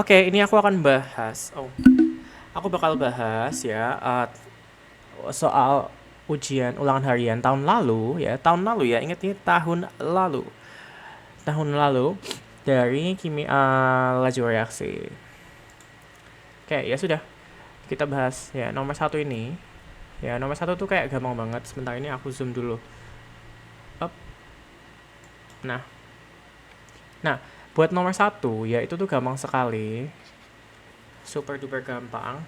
Oke, ini aku akan bahas. Aku bakal bahas ya soal ujian ulangan harian tahun lalu ya. Tahun lalu ya, ingat ini tahun lalu. Tahun lalu dari kimia laju reaksi. Oke, ya sudah. Kita bahas ya nomor satu ini. Ya, nomor satu tuh kayak gampang banget. Sebentar ini aku zoom dulu. Up. Nah, nah, buat nomor satu ya itu tuh gampang sekali. Super duper gampang.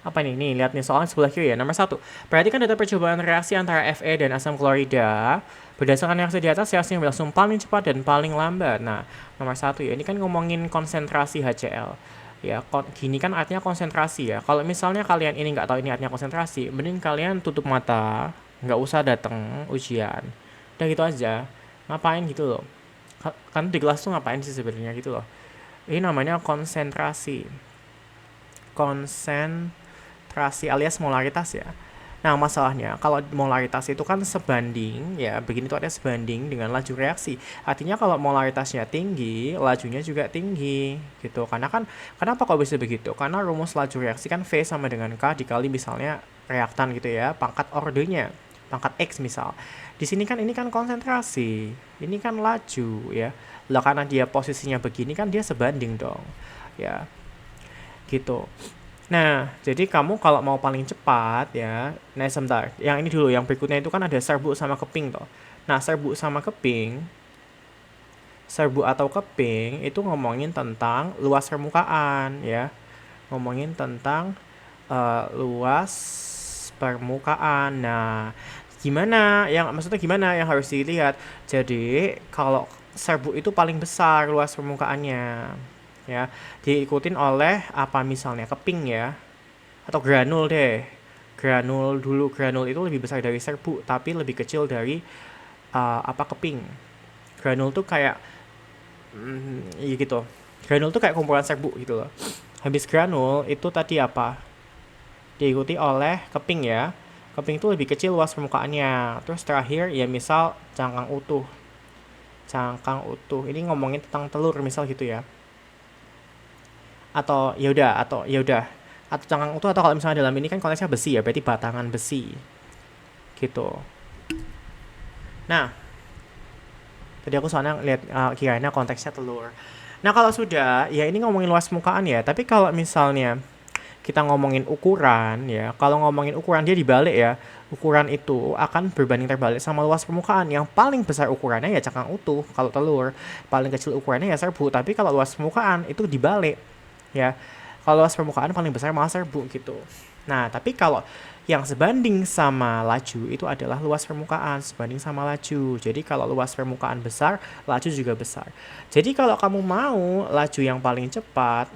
Apa nih? Nih, lihat nih soalnya sebelah kiri ya. Nomor satu. Perhatikan data percobaan reaksi antara Fe dan asam klorida. Berdasarkan reaksi di atas, reaksi yang berlangsung paling cepat dan paling lambat. Nah, nomor satu ya. Ini kan ngomongin konsentrasi HCl. Ya, gini kan artinya konsentrasi ya. Kalau misalnya kalian ini nggak tahu ini artinya konsentrasi, mending kalian tutup mata, nggak usah datang ujian. Udah gitu aja. Ngapain gitu loh. Kan di kelas tuh ngapain sih sebenarnya gitu loh. Ini namanya konsentrasi. Konsentrasi alias molaritas ya. Nah, masalahnya kalau molaritas itu kan sebanding ya, begini tuh ada sebanding dengan laju reaksi. Artinya kalau molaritasnya tinggi, lajunya juga tinggi gitu. Karena kan kenapa kok bisa begitu? Karena rumus laju reaksi kan V sama dengan K dikali misalnya reaktan gitu ya, pangkat ordenya, pangkat X misal. Di sini kan ini kan konsentrasi, ini kan laju ya. Lah karena dia posisinya begini kan dia sebanding dong. Ya, gitu. Nah, jadi kamu kalau mau paling cepat ya, nah sebentar, yang ini dulu, yang berikutnya itu kan ada serbuk sama keping toh. Nah, serbuk sama keping, serbuk atau keping itu ngomongin tentang luas permukaan ya, ngomongin tentang luas permukaan. Nah, gimana? Yang maksudnya gimana yang harus dilihat? Jadi kalau serbuk itu paling besar luas permukaannya ya, diikutin oleh apa misalnya keping ya, atau granul deh. Granul dulu, granul itu lebih besar dari serbuk tapi lebih kecil dari apa keping. Granul tuh kayak ya gitu. Granul tuh kayak kumpulan serbuk gitu loh. Habis granul itu tadi apa? Diikuti oleh keping ya. Keping itu lebih kecil luas permukaannya. Terus terakhir ya misal cangkang utuh. Cangkang utuh. Ini ngomongin tentang telur misal gitu ya. Atau ya udah atau cangkang utuh, atau kalau misalnya dalam ini kan konteksnya besi ya, berarti batangan besi gitu. Nah, tadi aku soalnya lihat kiranya konteksnya telur. Nah, kalau sudah ya ini ngomongin luas permukaan ya, tapi kalau misalnya kita ngomongin ukuran ya, kalau ngomongin ukuran dia dibalik ya, ukuran itu akan berbanding terbalik sama luas permukaan. Yang paling besar ukurannya ya cangkang utuh kalau telur, paling kecil ukurannya ya serbuk. Tapi kalau luas permukaan itu dibalik ya, kalau luas permukaan paling besar malah serbuk gitu. Nah, tapi kalau yang sebanding sama laju itu adalah luas permukaan sebanding sama laju. Jadi kalau luas permukaan besar, laju juga besar. Jadi kalau kamu mau laju yang paling cepat,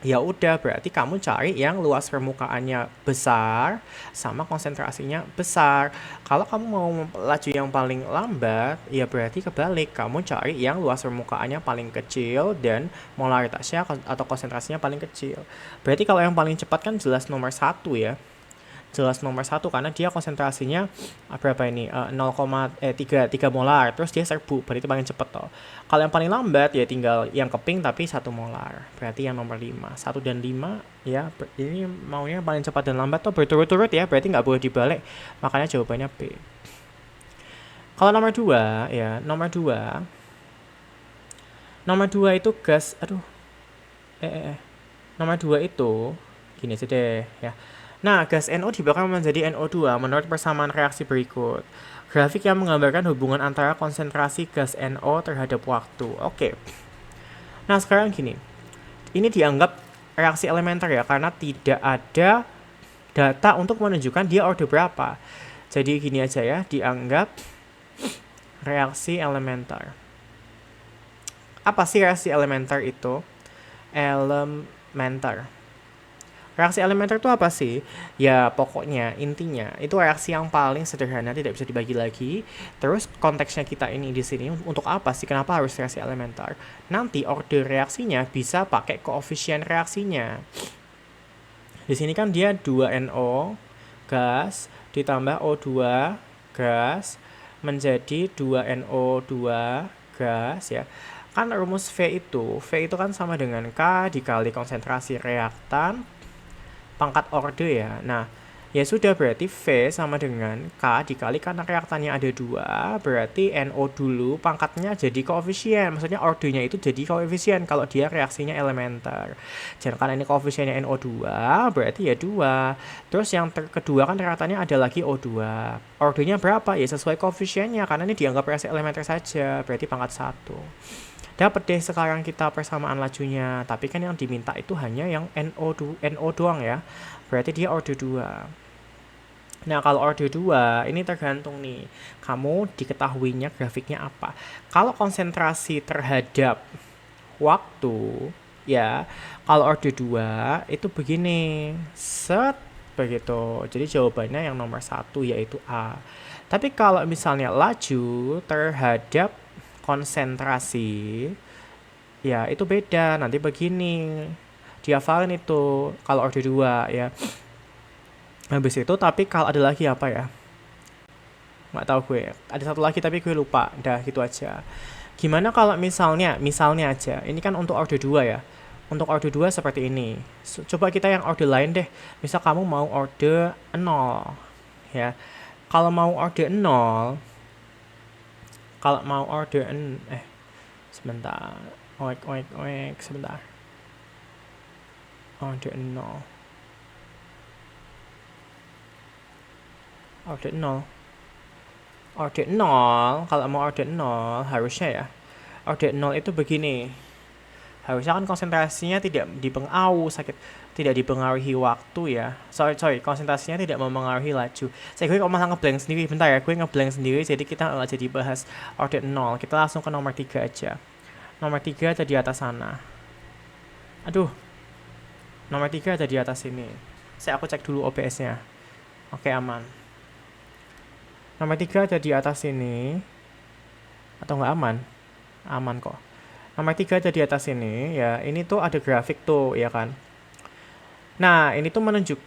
ya udah berarti kamu cari yang luas permukaannya besar sama konsentrasinya besar. Kalau kamu mau laju yang paling lambat, ya berarti kebalik, kamu cari yang luas permukaannya paling kecil dan molaritasnya atau konsentrasinya paling kecil. Berarti kalau yang paling cepat kan jelas nomor satu ya, jelas nomor satu karena dia konsentrasinya berapa ini 3 molar, terus dia serbuk, berarti paling cepat toh. Kalau yang paling lambat ya tinggal yang keping tapi 1 molar, berarti yang nomor 5, 1 dan 5 ya. Ini maunya paling cepat dan lambat toh berturut-turut ya, berarti nggak boleh dibalik, makanya jawabannya B. Kalau nomor 2 ya, nomor 2 itu gas, nomor 2 itu gini aja deh ya. Nah, gas NO dibakar menjadi NO2 menurut persamaan reaksi berikut. Grafik yang menggambarkan hubungan antara konsentrasi gas NO terhadap waktu. Oke. Nah, sekarang gini. Ini dianggap reaksi elementer ya, karena tidak ada data untuk menunjukkan dia order berapa. Jadi gini aja ya, dianggap reaksi elementer. Apa sih reaksi elementer itu? Reaksi elementer itu apa sih? Ya pokoknya intinya itu reaksi yang paling sederhana, tidak bisa dibagi lagi. Terus konteksnya kita ini di sini untuk apa sih? Kenapa harus reaksi elementer? Nanti order reaksinya bisa pakai koefisien reaksinya. Di sini kan dia 2NO gas ditambah O2 gas menjadi 2NO2 gas ya. Kan rumus V itu kan sama dengan K dikali konsentrasi reaktan pangkat orde ya. Nah, ya sudah berarti V sama dengan K dikali karena reaktannya ada 2, berarti NO dulu pangkatnya jadi koefisien. Maksudnya ordenya itu jadi koefisien kalau dia reaksinya elementer. Dan karena ini koefisiennya NO2, berarti ya 2. Terus yang kedua kan reaktannya ada lagi O2. Ordenya berapa? Ya sesuai koefisiennya karena ini dianggap reaksi elementer saja, berarti pangkat 1. Dapat deh sekarang kita persamaan lajunya, tapi kan yang diminta itu hanya yang NO doang ya. Berarti dia order 2. Nah, kalau order 2 ini tergantung nih, kamu diketahuinya grafiknya apa. Kalau konsentrasi terhadap waktu, ya, kalau order 2 itu begini, set, begitu. Jadi jawabannya yang nomor 1 yaitu A. Tapi kalau misalnya laju terhadap konsentrasi, ya itu beda, nanti begini. Dihafalin itu kalau order 2 ya. Habis itu tapi kalau ada lagi apa ya? Nggak tahu gue. Ada satu lagi tapi gue lupa. Udah gitu aja. Gimana kalau misalnya aja. Ini kan untuk order 2 ya. Untuk order 2 seperti ini. Coba kita yang order lain deh. Misal kamu mau order 0 ya. Kalau mau order 0, sebentar. Sebentar. Order 0. Order 0. Order 0, kalau mau order 0 harusnya ya. Order 0 itu begini. Harusnya kan konsentrasinya tidak dipengaruhi waktu ya. Sorry, konsentrasinya tidak mempengaruhi laju. Gue kok malah ngeblank sendiri. Bentar ya, gue ngeblank sendiri jadi kita nggak jadi bahas order 0. Kita langsung ke nomor 3 aja. Nomor 3 ada di atas sana. Aduh. Nomor 3 ada di atas sini. Aku cek dulu OBS-nya. Oke, aman. Nomor 3 ada di atas sini. Atau nggak aman? Aman kok. Nomor 3 ada di atas sini ya. Ini tuh ada grafik tuh ya kan. Nah,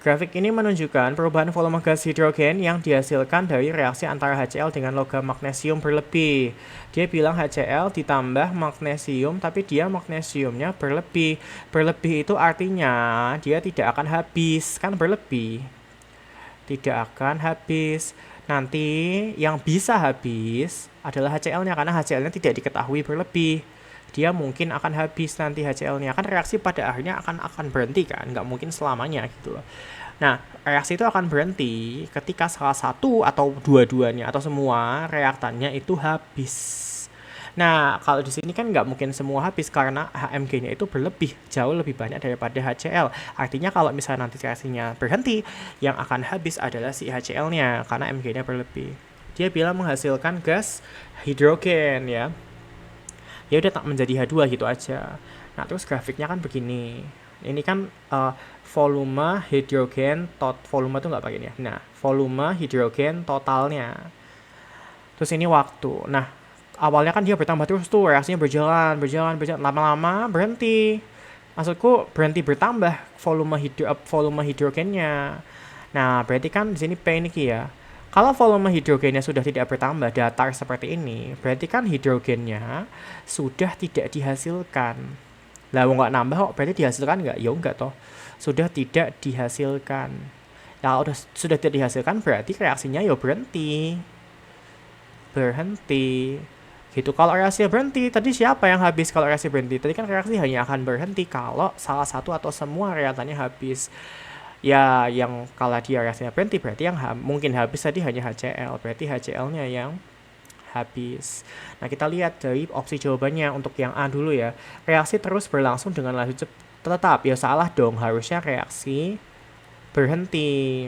grafik ini menunjukkan perubahan volume gas hidrogen yang dihasilkan dari reaksi antara HCl dengan logam magnesium berlebih. Dia bilang HCl ditambah magnesium, tapi dia magnesiumnya berlebih. Berlebih itu artinya dia tidak akan habis, kan berlebih. Tidak akan habis. Nanti yang bisa habis adalah HCl-nya, karena HCl-nya tidak diketahui berlebih. Dia mungkin akan habis nanti HCl-nya. Kan reaksi pada akhirnya akan berhenti kan, nggak mungkin selamanya gitu loh. Nah, reaksi itu akan berhenti ketika salah satu atau dua-duanya atau semua reaktannya itu habis. Nah, kalau di sini kan nggak mungkin semua habis karena HMG-nya itu berlebih, jauh lebih banyak daripada HCl. Artinya kalau misalnya nanti reaksinya berhenti, yang akan habis adalah si HCl-nya karena Mg-nya berlebih. Dia bilang menghasilkan gas hidrogen ya. Ya udah tak menjadi H2 gitu aja. Nah, terus grafiknya kan begini. Ini kan volume hidrogen volume tuh nggak pakai ini ya. Nah, volume hidrogen totalnya. Terus ini waktu. Nah, awalnya kan dia bertambah terus tuh, reaksinya berjalan, lama-lama berhenti. Maksudku berhenti bertambah volume hidrogennya. Nah, berarti kan di sini P ini ya. Kalau volume hidrogennya sudah tidak bertambah datar seperti ini, berarti kan hidrogennya sudah tidak dihasilkan. Lah nggak nambah kok, berarti dihasilkan nggak? Ya nggak toh. Sudah tidak dihasilkan. Kalau sudah tidak dihasilkan berarti reaksinya ya berhenti. Gitu. Kalau reaksi berhenti, tadi siapa yang habis kalau reaksi berhenti? Tadi kan reaksi hanya akan berhenti kalau salah satu atau semua reaktannya habis. Ya, yang kalau dia reaksinya berhenti berarti yang mungkin habis tadi hanya HCl. Berarti HCl-nya yang habis. Nah, kita lihat dari opsi jawabannya untuk yang A dulu ya. Reaksi terus berlangsung dengan laju tetap. Ya salah dong, harusnya reaksi berhenti.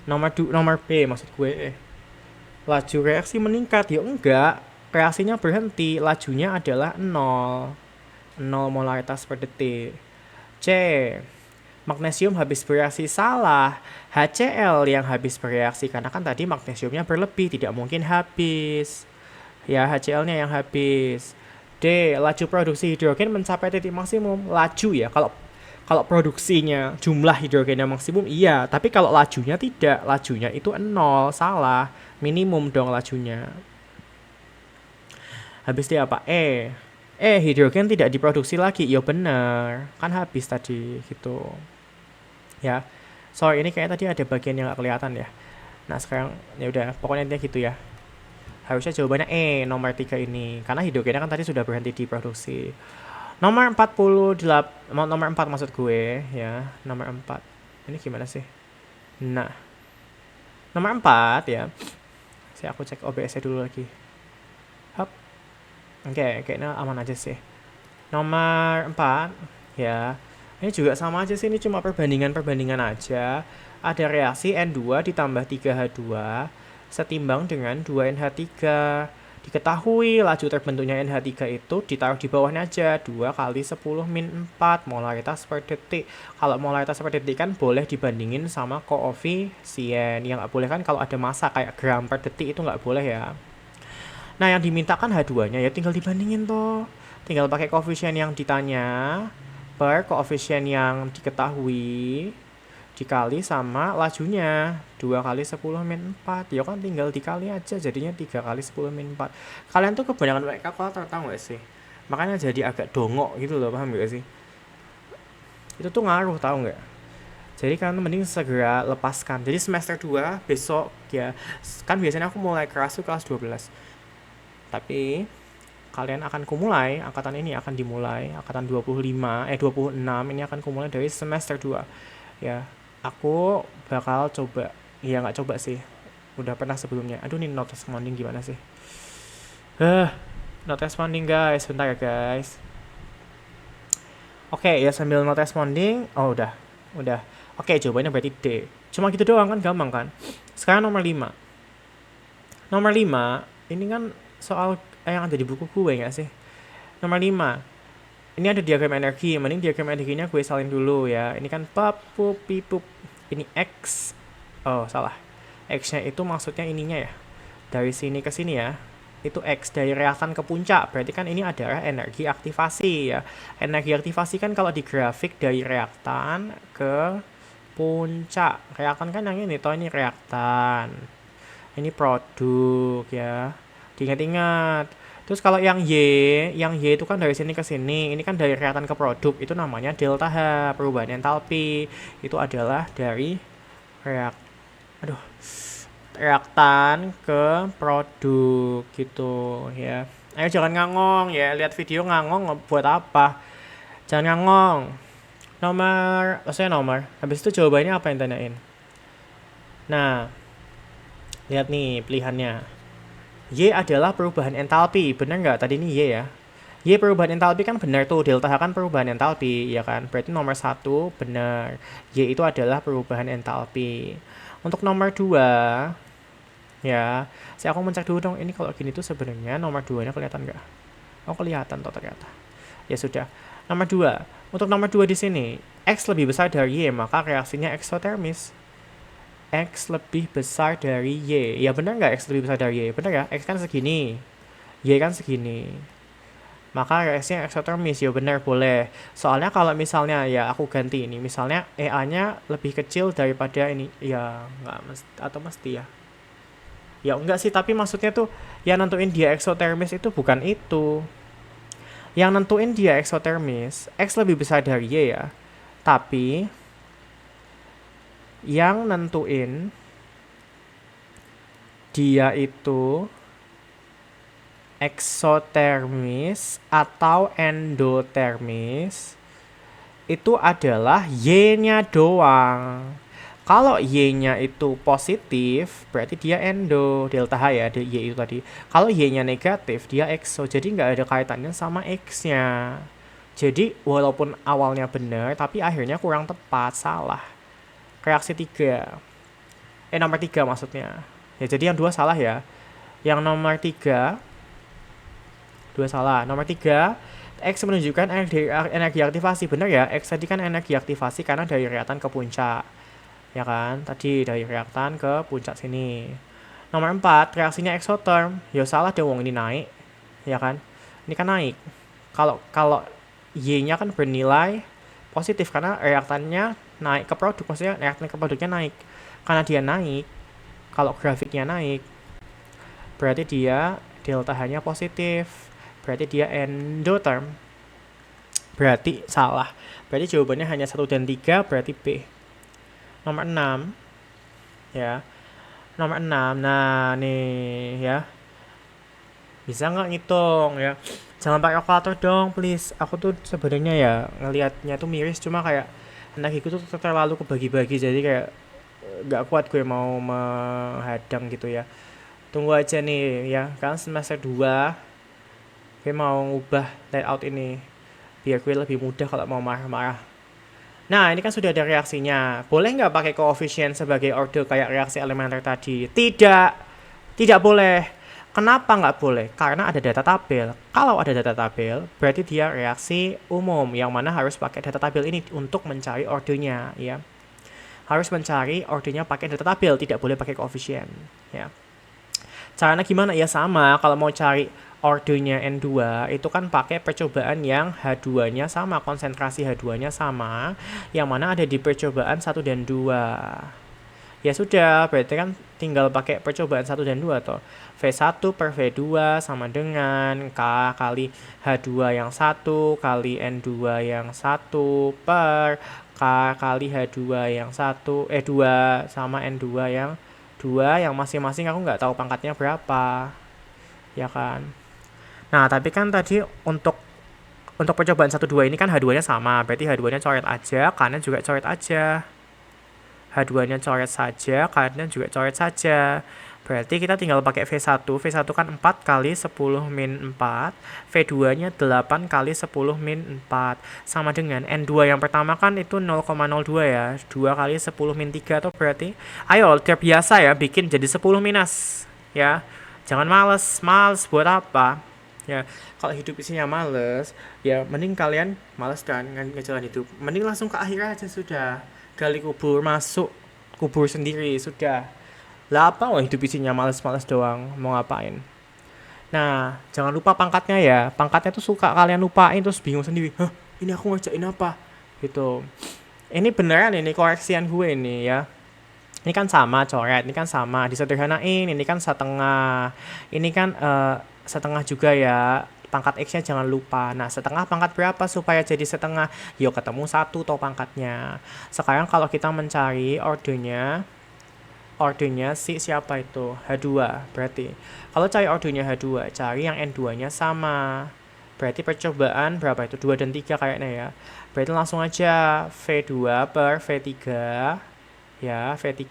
Nomor B maksud gue. Laju reaksi meningkat. Ya enggak, reaksinya berhenti. Lajunya adalah 0 molaritas per detik. C. Magnesium habis bereaksi, salah. HCl yang habis bereaksi karena kan tadi magnesiumnya berlebih, tidak mungkin habis. Ya, HCl-nya yang habis. D. Laju produksi hidrogen mencapai titik maksimum. Laju ya, kalau produksinya jumlah hidrogennya maksimum iya, tapi kalau lajunya tidak, lajunya itu 0, salah. Minimum dong lajunya. Habis dia apa? Hidrogen tidak diproduksi lagi. Ya bener, kan habis tadi gitu. Ya. Sorry, ini kayak tadi ada bagian yang nggak kelihatan ya. Nah, sekarang ya udah, pokoknya intinya gitu ya. Harusnya jawabannya nomor 3 ini. Karena hidrogennya kan tadi sudah berhenti diproduksi. Nomor 48, nomor 4 maksud gue ya. Nomor 4. Ini gimana sih? Nah, nomor 4 ya. Aku cek OBS-nya dulu lagi. Hop. Oke, kayaknya aman aja sih. Nomor 4 ya. Ini juga sama aja sih, ini cuma perbandingan aja. Ada reaksi N2 ditambah 3H2 setimbang dengan 2NH3. Diketahui laju terbentuknya NH3 itu ditaruh di bawahnya aja, 2 kali 10 min 4 molaritas per detik. Kalau molaritas per detik kan boleh dibandingin sama koefisien. Yang nggak boleh kan kalau ada massa kayak gram per detik itu nggak boleh ya. Nah, yang dimintakan H2-nya ya tinggal dibandingin tuh. Tinggal pakai koefisien yang ditanya per koefisien yang diketahui dikali sama lajunya 2 kali 10 min 4. Ya kan tinggal dikali aja, jadinya 3 kali 10 min 4. Kalian tuh kebanyakan pakai kalkulator, tahu gak sih? Makanya jadi agak dongok gitu loh, paham gak sih? Itu tuh ngaruh, tahu nggak? Jadi kalian tuh mending segera lepaskan. Jadi semester 2 besok ya, kan biasanya aku mulai kelas tuh kelas 12. Tapi kalian akan kumulai, angkatan ini akan dimulai, angkatan 26 ini akan kumulai dari semester 2. Ya, aku bakal coba, ya nggak coba sih, udah pernah sebelumnya. Aduh, ini not responding gimana sih? Not responding guys, bentar ya guys. Oke, ya sambil not responding. Oh, udah. Oke, jawabannya berarti D. Cuma gitu doang kan, gampang kan? Sekarang nomor 5. Nomor 5, ini kan soal yang ada di buku gue nggak sih? Nomor 5. Ini ada diagram energi, mending diagram energinya gue salin dulu ya. Ini kan pup. Ini X. Oh, salah. X-nya itu maksudnya ininya ya. Dari sini ke sini ya. Itu X dari reaktan ke puncak. Berarti kan ini adalah energi aktivasi ya. Energi aktivasi kan kalau di grafik dari reaktan ke puncak. Reaktan kan yang ini, toh ini reaktan. Ini produk ya. Diingat-ingat. Terus kalau yang Y itu kan dari sini ke sini, ini kan dari reaktan ke produk, itu namanya delta H, perubahan entalpi. Itu adalah dari reaktan ke produk gitu ya. Ayo jangan ngangong ya, lihat video ngangong buat apa? Jangan ngangong. Nomor. Habis itu jawabannya apa yang tanyain? Nah, lihat nih pilihannya. Y adalah perubahan entalpi, bener nggak? Tadi ini Y ya. Y perubahan entalpi kan benar tuh, delta H kan perubahan entalpi, ya kan? Berarti nomor 1 benar. Y itu adalah perubahan entalpi. Untuk nomor 2, ya, aku mencek dulu dong, ini kalau gini tuh sebenarnya nomor 2-nya kelihatan nggak? Oh, kelihatan toh ternyata. Ya sudah. Nomor 2. Untuk nomor 2 di sini, X lebih besar dari Y, maka reaksinya eksotermis. X lebih besar dari Y. Ya benar nggak X lebih besar dari Y? Benar ya? X kan segini. Y kan segini. Maka reaksinya eksotermis. Ya benar, boleh. Soalnya kalau misalnya ya aku ganti ini. Misalnya EA-nya lebih kecil daripada ini. Ya nggak mesti. Atau mesti ya? Ya enggak sih. Tapi maksudnya tuh yang nentuin dia eksotermis itu bukan itu. Yang nentuin dia eksotermis. X lebih besar dari Y ya. Tapi yang nentuin dia itu eksotermis atau endotermis itu adalah Y-nya doang. Kalau Y-nya itu positif, berarti dia endo, delta H ya, Y itu tadi. Kalau Y-nya negatif, dia exo, jadi nggak ada kaitannya sama X-nya. Jadi walaupun awalnya benar, tapi akhirnya kurang tepat, salah. Reaksi 3. Nomor 3 maksudnya. Ya jadi yang 2 salah ya. Yang nomor 3 2 salah. Nomor 3, X menunjukkan energi aktivasi. Benar ya? X tadi kan energi aktivasi karena dari reaktan ke puncak. Ya kan? Tadi dari reaktan ke puncak sini. Nomor 4, reaksinya exotherm. Ya salah dong, ini naik. Ya kan? Ini kan naik. Kalau Y-nya kan bernilai positif karena reaktannya naik ke produk, maksudnya reaktan ke produknya naik. Karena dia naik, kalau grafiknya naik, berarti dia delta H-nya positif. Berarti dia endotherm. Berarti salah. Berarti jawabannya hanya 1 dan 3, berarti B. Nomor 6. Ya. Nomor 6. Nah, nih ya. Bisa nggak ngitung ya? Jangan pakai kalkulator dong, please. Aku tuh sebenarnya ya ngelihatnya tuh miris, cuma kayak energiku tuh terlalu kebagi-bagi, jadi kayak nggak kuat gue mau menghadang gitu ya. Tunggu aja nih ya, kan semester 2 gue mau ngubah layout ini biar gue lebih mudah kalau mau marah-marah. Nah, ini kan sudah ada reaksinya. Boleh nggak pakai koefisien sebagai order kayak reaksi elementer tadi? Tidak. Tidak boleh. Kenapa nggak boleh? Karena ada data tabel. Kalau ada data tabel, berarti dia reaksi umum, yang mana harus pakai data tabel ini untuk mencari ordernya, ya. Harus mencari ordernya pakai data tabel, tidak boleh pakai koefisien, ya. Caranya gimana? Ya sama, kalau mau cari ordernya N2 itu kan pakai percobaan yang H2-nya sama, konsentrasi H2-nya sama, yang mana ada di percobaan 1 dan 2. Ya sudah, berarti kan tinggal pakai percobaan 1 dan 2 toh. V1 per V2 sama dengan K kali H2 yang 1 kali N2 yang 1 per K kali H2 yang 2 sama N2 yang 2, yang masing-masing aku nggak tahu pangkatnya berapa. Ya kan? Nah, tapi kan tadi untuk percobaan 1 2 ini kan H2-nya sama, berarti H2-nya coret aja, kanan juga coret aja. H2-nya coret saja, kanan juga coret saja. Berarti kita tinggal pakai V1. V1 kan 4 kali 10 min 4. V2-nya 8 kali 10 min 4. Sama dengan N2 yang pertama kan itu 0,02 ya. 2 kali 10 min 3 tuh berarti. Ayo, terbiasa ya bikin jadi 10 minus. Ya, jangan males. Males buat apa? Ya, kalau hidup isinya males, ya mending kalian males kan ngejalan hidup. Mending langsung ke akhir aja sudah. Gali kubur, masuk kubur sendiri, sudah. Lah apa hidup isinya males-males doang, mau ngapain? Nah, jangan lupa pangkatnya ya. Pangkatnya tuh suka kalian lupain terus bingung sendiri. Hah, ini aku ngerjain apa? Gitu. Ini beneran ini koreksian gue ini ya. Ini kan sama coret, ini kan sama. Disederhanain, ini kan setengah. Ini kan setengah juga ya. Pangkat X-nya jangan lupa. Nah, setengah pangkat berapa supaya jadi setengah? Yuk ketemu 1 toh pangkatnya. Sekarang kalau kita mencari ordernya si siapa itu? H2 berarti. Kalau cari ordernya H2, cari yang N2-nya sama. Berarti percobaan berapa itu? 2 dan 3 kayaknya ya. Berarti langsung aja V2 per V3. Ya, V3.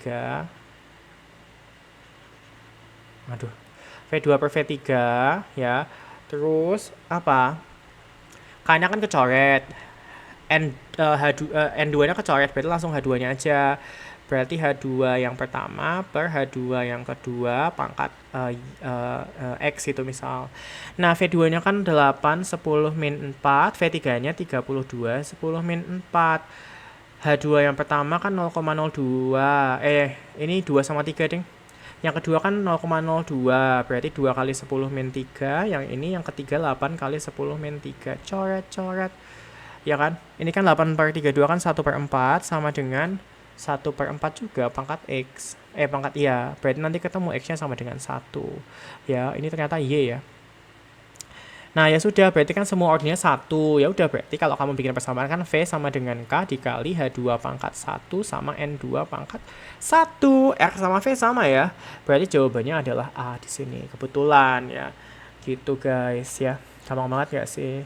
Aduh. V2 per V3 ya. Terus apa? K-nya kan kecoret. N2-nya kecoret, berarti langsung H2-nya aja. Berarti H2 yang pertama per H2 yang kedua pangkat X itu misal. Nah, V2-nya kan 8, 10 min 4, V3-nya 32, 10 min 4. H2 yang pertama kan 0,02. Ini 2 sama 3, ding. Yang kedua kan 0,02, berarti 2 kali 10 min 3. Yang ini yang ketiga 8 kali 10 min 3. Coret. Ya kan? Ini kan 8 per 32 kan 1 per 4 sama dengan 1 per 4 juga pangkat X. Pangkat iya. Berarti nanti ketemu X-nya sama dengan 1. Ya, ini ternyata Y ya. Nah, ya sudah, berarti kan semua ordernya 1. Ya udah, berarti kalau kamu bikin persamaan kan V sama dengan K dikali H2 pangkat 1 sama N2 pangkat 1. R sama V sama ya. Berarti jawabannya adalah A di sini. Kebetulan ya. Gitu guys ya. Gampang banget gak sih?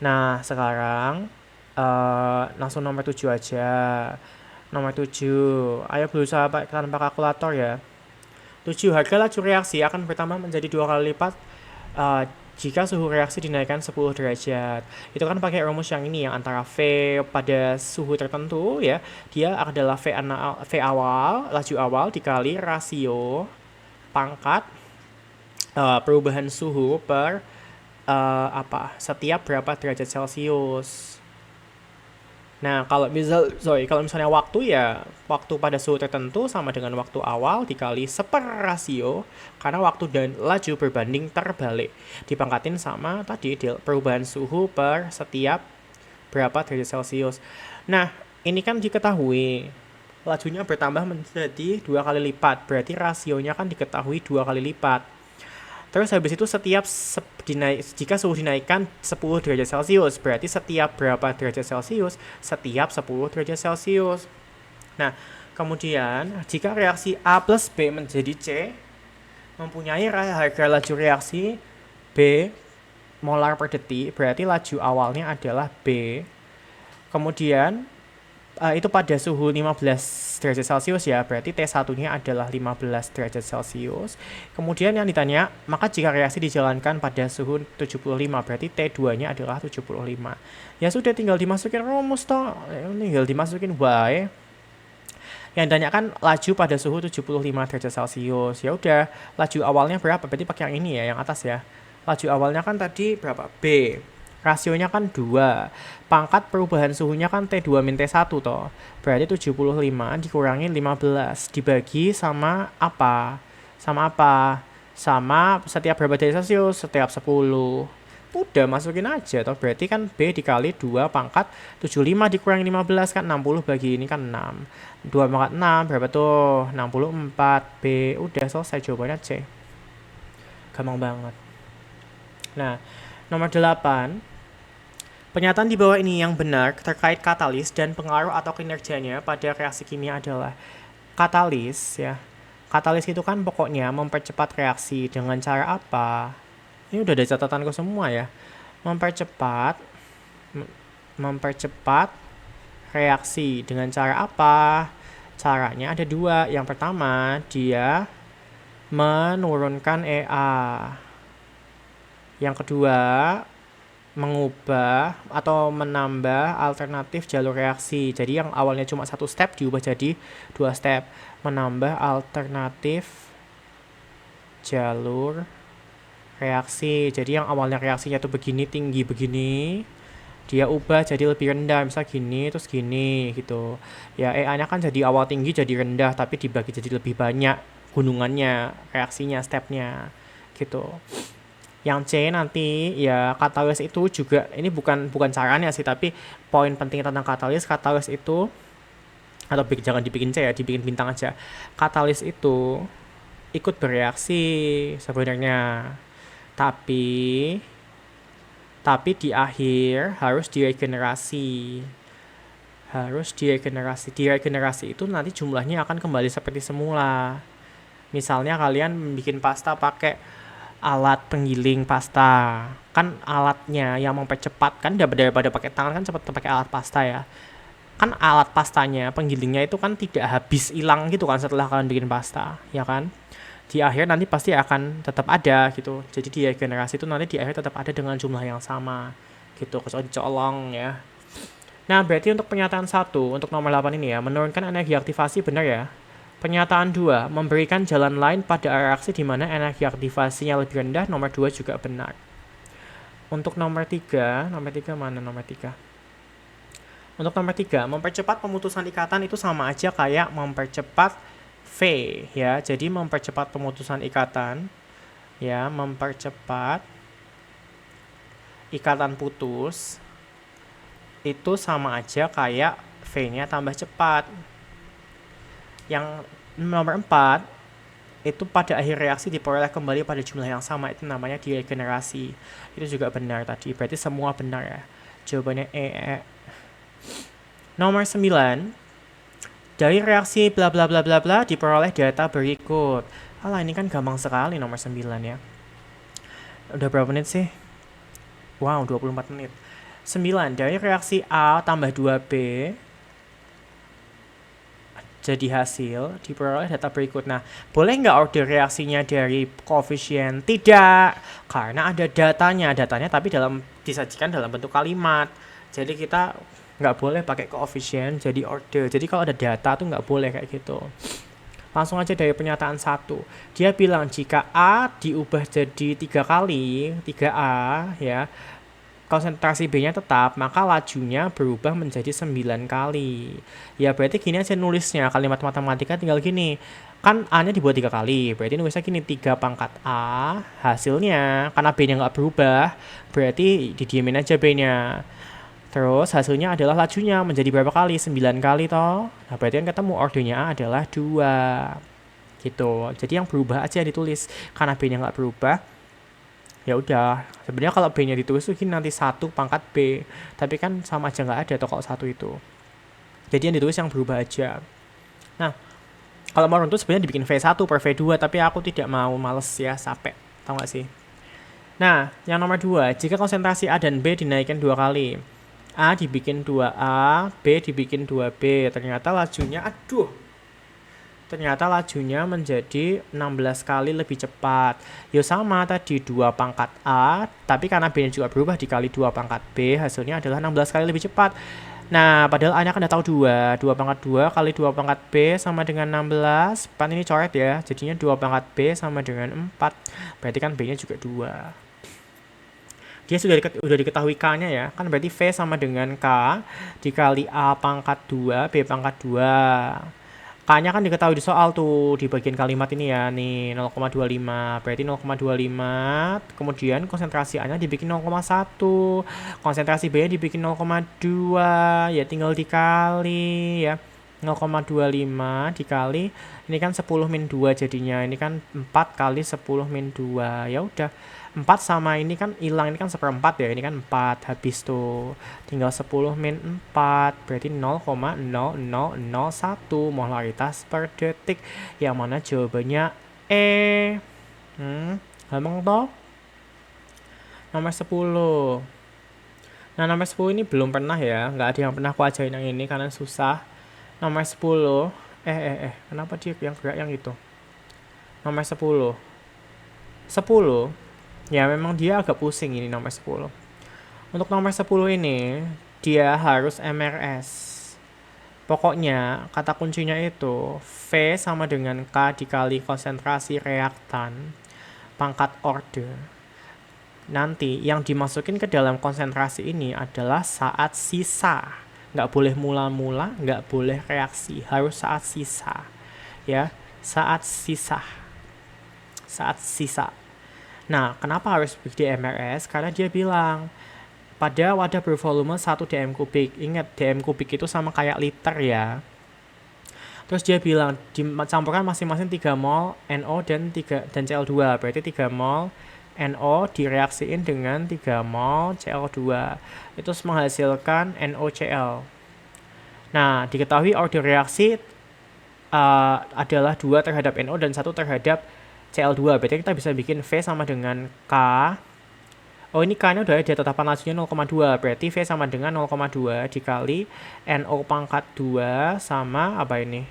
Nah, sekarang langsung nomor 7 aja. Nomor 7. Ayo berusaha tanpa kalkulator ya. 7. Harga laju reaksi akan bertambah menjadi 2 kali lipat jika suhu reaksi dinaikkan 10 derajat. Itu kan pakai rumus yang ini, yang antara V pada suhu tertentu ya. Dia adalah V awal, laju awal dikali rasio pangkat perubahan suhu per setiap berapa derajat Celcius. Nah, kalau misalnya waktu ya, waktu pada suhu tertentu sama dengan waktu awal dikali seper rasio, karena waktu dan laju berbanding terbalik. Dipangkatin sama tadi perubahan suhu per setiap berapa derajat Celcius. Nah, ini kan diketahui lajunya bertambah menjadi 2 kali lipat, berarti rasionya kan diketahui 2 kali lipat. Terus habis itu jika suhu dinaikkan 10 derajat Celcius, berarti setiap berapa derajat Celcius? Setiap 10 derajat Celcius. Nah, kemudian jika reaksi A plus B menjadi C, mempunyai harga laju reaksi B molar per detik, berarti laju awalnya adalah B. Kemudian itu pada suhu 15 derajat Celcius ya, berarti T1-nya adalah 15 derajat Celcius. Kemudian yang ditanya, maka jika reaksi dijalankan pada suhu 75, berarti T2-nya adalah 75. Ya sudah, tinggal dimasukin rumus toh, tinggal dimasukin Y. Yang ditanyakan laju pada suhu 75 derajat Celcius. Ya udah, laju awalnya berapa? Berarti pakai yang ini ya, yang atas ya. Laju awalnya kan tadi berapa? B. Rasionya kan 2. Pangkat perubahan suhunya kan T2 min T1 toh. Berarti 75 dikurangi 15 dibagi sama apa? Sama apa? Sama setiap berapa derajat Celcius? Setiap 10. Udah masukin aja toh. Berarti kan B dikali 2 pangkat 75 dikurangi 15 kan 60 bagi ini kan 6. 2 pangkat 6 berapa tuh? 64 B. Udah selesai, jawabannya C. Gampang banget. Nah, nomor 8. Pernyataan di bawah ini yang benar terkait katalis dan pengaruh atau kinerjanya pada reaksi kimia adalah katalis ya. Katalis itu kan pokoknya mempercepat reaksi dengan cara apa? Ini udah ada catatanku semua ya. Mempercepat reaksi dengan cara apa? Caranya ada 2. Yang pertama, dia menurunkan EA. Yang kedua, mengubah atau menambah alternatif jalur reaksi. Jadi yang awalnya cuma 1 step diubah jadi 2 step. Menambah alternatif jalur reaksi. Jadi yang awalnya reaksinya tuh begini, tinggi begini, dia ubah jadi lebih rendah, misal gini terus gini gitu. Ya EA-nya kan jadi awal tinggi jadi rendah, tapi dibagi jadi lebih banyak gunungannya, reaksinya, stepnya gitu. Yang C nanti ya katalis itu juga, ini bukan caranya sih, tapi poin penting tentang katalis itu, atau jangan dibikin C ya, dibikin bintang aja. Katalis itu ikut bereaksi sebenarnya, tapi di akhir harus diregenerasi. Diregenerasi itu nanti jumlahnya akan kembali seperti semula. Misalnya kalian bikin pasta pakai alat penggiling pasta, kan alatnya yang mempercepat kan daripada pakai tangan kan cepat pakai alat pasta ya. Kan alat pastanya, penggilingnya itu kan tidak habis hilang gitu kan setelah kalian bikin pasta, ya kan? Di akhir nanti pasti akan tetap ada gitu. Jadi di regenerasi itu nanti di akhir tetap ada dengan jumlah yang sama gitu, kecuali dicolong ya. Nah, berarti untuk pernyataan 1, untuk nomor 8 ini ya, menurunkan energi aktivasi benar ya. Pernyataan 2, memberikan jalan lain pada reaksi di mana energi aktivasinya lebih rendah, nomor 2 juga benar. Untuk nomor 3 mana nomor 3? Untuk nomor 3, mempercepat pemutusan ikatan itu sama aja kayak mempercepat V ya. Jadi mempercepat pemutusan ikatan ya, mempercepat ikatan putus itu sama aja kayak V-nya tambah cepat. Yang nomor 4, itu pada akhir reaksi diperoleh kembali pada jumlah yang sama, itu namanya diregenerasi. Itu juga benar tadi, berarti semua benar ya. Jawabannya E. Nomor 9, dari reaksi bla bla bla bla bla diperoleh data berikut. Alah, ini kan gampang sekali nomor 9 ya. Udah berapa menit sih? Wow, 24 menit. 9, dari reaksi A tambah 2B jadi hasil diperoleh data berikut. Nah, boleh nggak order reaksinya dari koefisien? Tidak, karena ada datanya tapi disajikan dalam bentuk kalimat. Jadi kita nggak boleh pakai koefisien jadi order. Jadi kalau ada data tuh nggak boleh kayak gitu. Langsung aja dari pernyataan 1. Dia bilang jika A diubah jadi 3 kali, 3A ya, konsentrasi B-nya tetap, maka lajunya berubah menjadi 9 kali. Ya berarti gini aja nulisnya, kalimat matematika tinggal gini. Kan A-nya dibuat 3 kali, berarti nulisnya gini, 3 pangkat A, hasilnya, karena B-nya nggak berubah, berarti didiemin aja B-nya. Terus hasilnya adalah lajunya menjadi berapa kali? 9 kali toh. Nah berarti kan ketemu ordernya A adalah 2. Gitu. Jadi yang berubah aja yang ditulis, karena B-nya nggak berubah, Ya udah, sebenarnya kalau B-nya ditulis tuh gini nanti 1 pangkat B. Tapi kan sama aja nggak ada tuh kalau 1 itu. Jadi yang ditulis yang berubah aja. Nah, kalau mau runtut sebenarnya dibikin V1 per V2, tapi aku tidak mau, males ya, capek. Tahu nggak sih? Nah, yang nomor 2, jika konsentrasi A dan B dinaikkan 2 kali. A dibikin 2A, B dibikin 2B. Ternyata lajunya menjadi 16 kali lebih cepat. Ya sama tadi 2 pangkat A, tapi karena B-nya juga berubah dikali 2 pangkat B, hasilnya adalah 16 kali lebih cepat. Nah, padahal A-nya kan udah tahu 2. 2 pangkat 2 kali 2 pangkat B sama dengan 16. Pan ini coret ya, jadinya 2 pangkat B sama dengan 4. Berarti kan B-nya juga 2. Dia sudah diketahui K-nya ya, kan berarti V sama dengan K dikali A pangkat 2, B pangkat 2. K-nya kan diketahui di soal tuh, di bagian kalimat ini ya, nih 0,25. Berarti 0,25, kemudian konsentrasi A-nya dibikin 0,1. Konsentrasi B-nya dibikin 0,2, ya tinggal dikali ya. 0,25 dikali, ini kan 10 min 2 jadinya, ini kan 4 kali 10 min 2. Ya udah, 4 sama ini kan hilang, ini kan seperempat ya, ini kan 4 habis tuh, tinggal 10 min 4 berarti 0,0001 molaritas per detik, yang mana jawabannya E. Gampang toh? Nomor 10. Nah, nomor 10 ini belum pernah ya, nggak ada yang pernah aku ajarin yang ini karena susah. Nomor 10, kenapa dia yang gerak yang itu? Nomor 10. 10, ya memang dia agak pusing ini nomor 10. Untuk nomor 10 ini, dia harus MRS. Pokoknya, kata kuncinya itu, V sama dengan K dikali konsentrasi reaktan, pangkat orde. Nanti, yang dimasukin ke dalam konsentrasi ini adalah saat sisa. Nggak boleh mula-mula, nggak boleh reaksi, harus saat sisa. Ya, saat sisa. Nah, kenapa harus di MRS? Karena dia bilang, pada wadah bervolume 1 dm kubik. Ingat, dm kubik itu sama kayak liter ya. Terus dia bilang, dicampurkan masing-masing 3 mol NO dan Cl2. Berarti 3 mol NO direaksiin dengan 3 mol Cl2. Itu menghasilkan NOCl. Nah, diketahui order reaksi adalah 2 terhadap NO dan 1 terhadap Cl2. Berarti kita bisa bikin V sama dengan K. Oh, ini K-nya udah ada tetapan lajunya 0,2. Berarti V sama dengan 0,2 dikali NO pangkat 2 sama apa ini?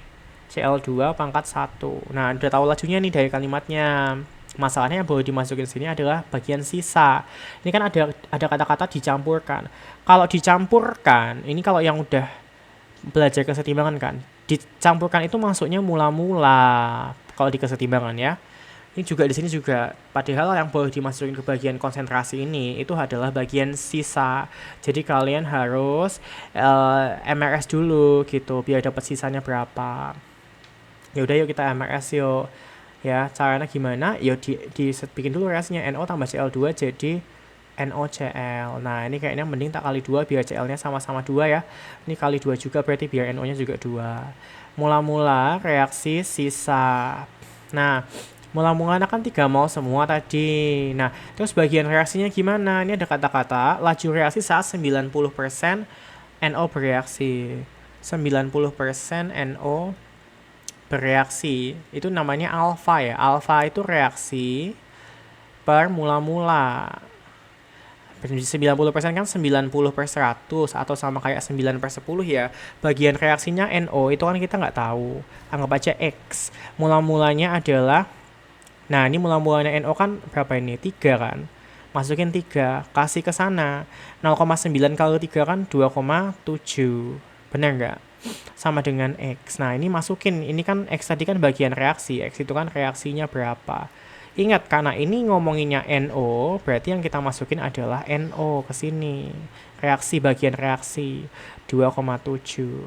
Cl2 pangkat 1. Nah, udah tahu lajunya nih dari kalimatnya. Masalahnya yang boleh dimasukin sini adalah bagian sisa. Ini kan ada kata-kata dicampurkan. Kalau dicampurkan, ini kalau yang udah belajar kesetimbangan kan, dicampurkan itu masuknya mula-mula kalau di kesetimbangan ya. Ini juga di sini juga, padahal yang boleh dimasukin ke bagian konsentrasi ini itu adalah bagian sisa. Jadi kalian harus MRS dulu gitu biar dapat sisanya berapa. Ya udah, yuk kita MRS yuk. Ya, caranya gimana? Yuk bikin dulu reaksinya NO tambah Cl2 jadi NOCl. Nah, ini kayaknya mending tak kali 2 biar Cl-nya sama-sama 2 ya. Ini kali 2 juga berarti biar NO-nya juga 2. Mula-mula reaksi sisa. Nah, mula-mulanya kan 3 mol semua tadi. Nah, terus bagian reaksinya gimana? Ini ada kata-kata laju reaksi saat 90% NO bereaksi. 90% NO bereaksi. Itu namanya alfa ya. Alfa itu reaksi per mula-mula. 90% kan 90 per 100 atau sama kayak 9 per 10 ya. Bagian reaksinya NO itu kan kita nggak tahu. Anggap aja X. Mula-mulanya adalah, nah ini mula-mulanya NO kan berapa ini? 3 kan. Masukin 3, kasih ke sana. 0,9 kali 3 kan 2,7. Bener nggak? Sama dengan X. Nah ini masukin, ini kan X tadi kan bagian reaksi. X itu kan reaksinya berapa. Ingat, karena ini ngomonginnya NO, berarti yang kita masukin adalah NO ke sini. Reaksi, bagian reaksi 2,7.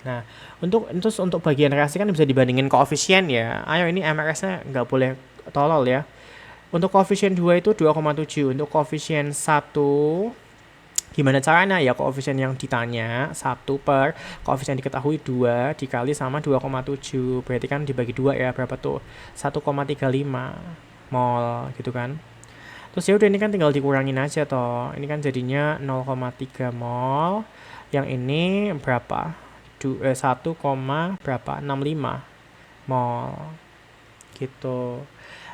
Nah, untuk bagian reaksi kan bisa dibandingin koefisien ya. Ayo, ini MRS-nya nggak boleh tolol ya. Untuk koefisien 2 itu 2,7. Untuk koefisien 1, gimana caranya? Ya koefisien yang ditanya 1 per koefisien diketahui 2 dikali sama 2,7. Berarti kan dibagi 2 ya, berapa tuh? 1,35 mol gitu kan. Terus ya udah ini kan tinggal dikurangin aja toh. Ini kan jadinya 0,3 mol. Yang ini berapa? 1, berapa? 65 mol. Gitu.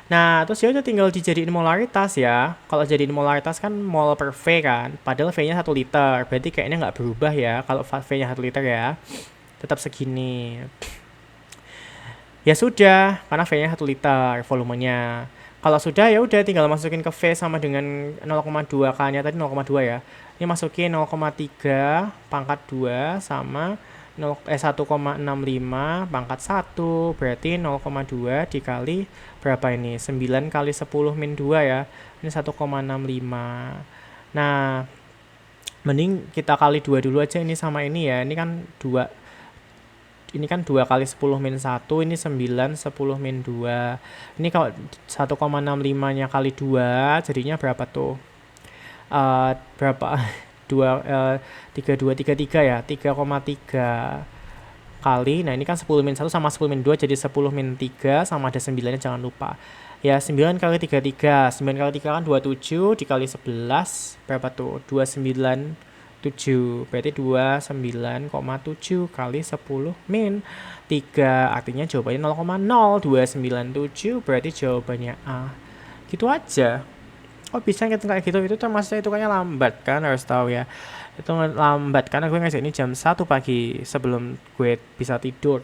Nah, terus ya udah tinggal dijadiin molaritas ya. Kalau jadiin molaritas kan mol per V kan. Padahal V-nya 1 liter. Berarti kayaknya nggak berubah ya kalau V-nya 1 liter ya. Tetap segini. Ya sudah, karena V-nya 1 liter volumenya. Kalau sudah ya udah tinggal masukin ke V sama dengan 0,2 K-nya tadi 0,2 ya. Ini masukin 0,3 pangkat 2 sama 1,65 pangkat 1 berarti 0,2 dikali berapa ini? 9 kali 10 min 2 ya. Ini 1,65. Nah, mending kita kali 2 dulu aja ini sama ini ya. Ini kan 2 ini kan 2 kali 10 min 1, ini 9, 10 min 2. Ini kalau 1,65-nya kali 2, jadinya berapa tuh? Berapa? 3233 ya, 3,3 kali. Nah, ini kan 10 min 1 sama 10 min 2, jadi 10 min 3 sama ada 9-nya jangan lupa. Ya, 9 kali 33. 9 kali 3 kan 27, dikali 11, berapa tuh? 297. Berarti 29,7 kali 10 min 3. Artinya jawabannya 0,0297. Berarti jawabannya A. Gitu aja. Oh bisa ngitung kayak gitu, itu termasuk hitungannya lambat kan, harus tahu ya. Itu lambat karena gue ngasih ini jam 1 pagi sebelum gue bisa tidur.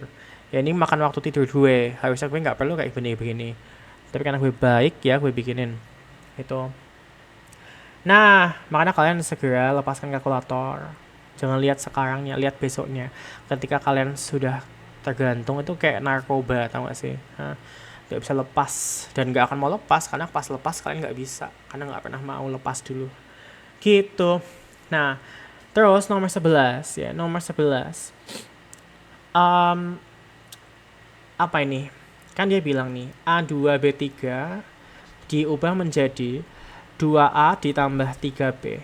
Ya ini makan waktu tidur gue. Harusnya gue nggak perlu kayak begini. Tapi karena gue baik ya gue bikinin. Itu. Nah, makanya kalian segera lepaskan kalkulator. Jangan lihat sekarangnya, lihat besoknya. Ketika kalian sudah tergantung itu kayak narkoba, tau gak sih? Gak bisa lepas dan gak akan mau lepas karena pas lepas kalian gak bisa karena gak pernah mau lepas dulu. Gitu. Nah, terus nomor 11 ya, nomor 11. Apa ini? Kan dia bilang nih, A2B3 diubah menjadi 2A ditambah 3B.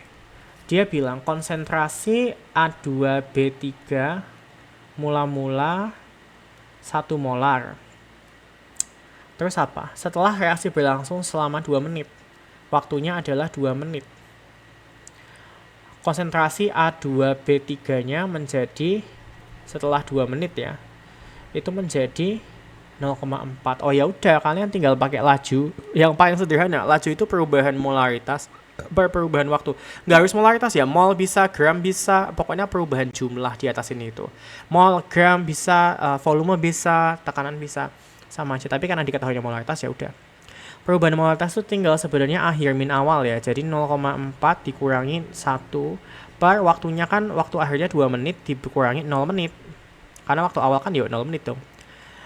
Dia bilang konsentrasi A2B3 mula-mula 1 molar. Terus apa? Setelah reaksi berlangsung selama 2 menit. Waktunya adalah 2 menit. Konsentrasi A2B3-nya menjadi setelah 2 menit ya. Itu menjadi 0,4. Oh ya udah, kalian tinggal pakai laju. Yang paling sederhana, laju itu perubahan molaritas perubahan waktu. Nggak harus molaritas ya, mol bisa, gram bisa, pokoknya perubahan jumlah di atas ini itu. Mol, gram bisa, volume bisa, tekanan bisa, sama aja. Tapi karena diketahui molaritas ya udah. Perubahan molaritas itu tinggal sebenarnya akhir min awal ya. Jadi 0,4 dikurangi 1 per waktunya kan waktu akhirnya 2 menit dikurangi 0 menit. Karena waktu awal kan ya 0 menit dong.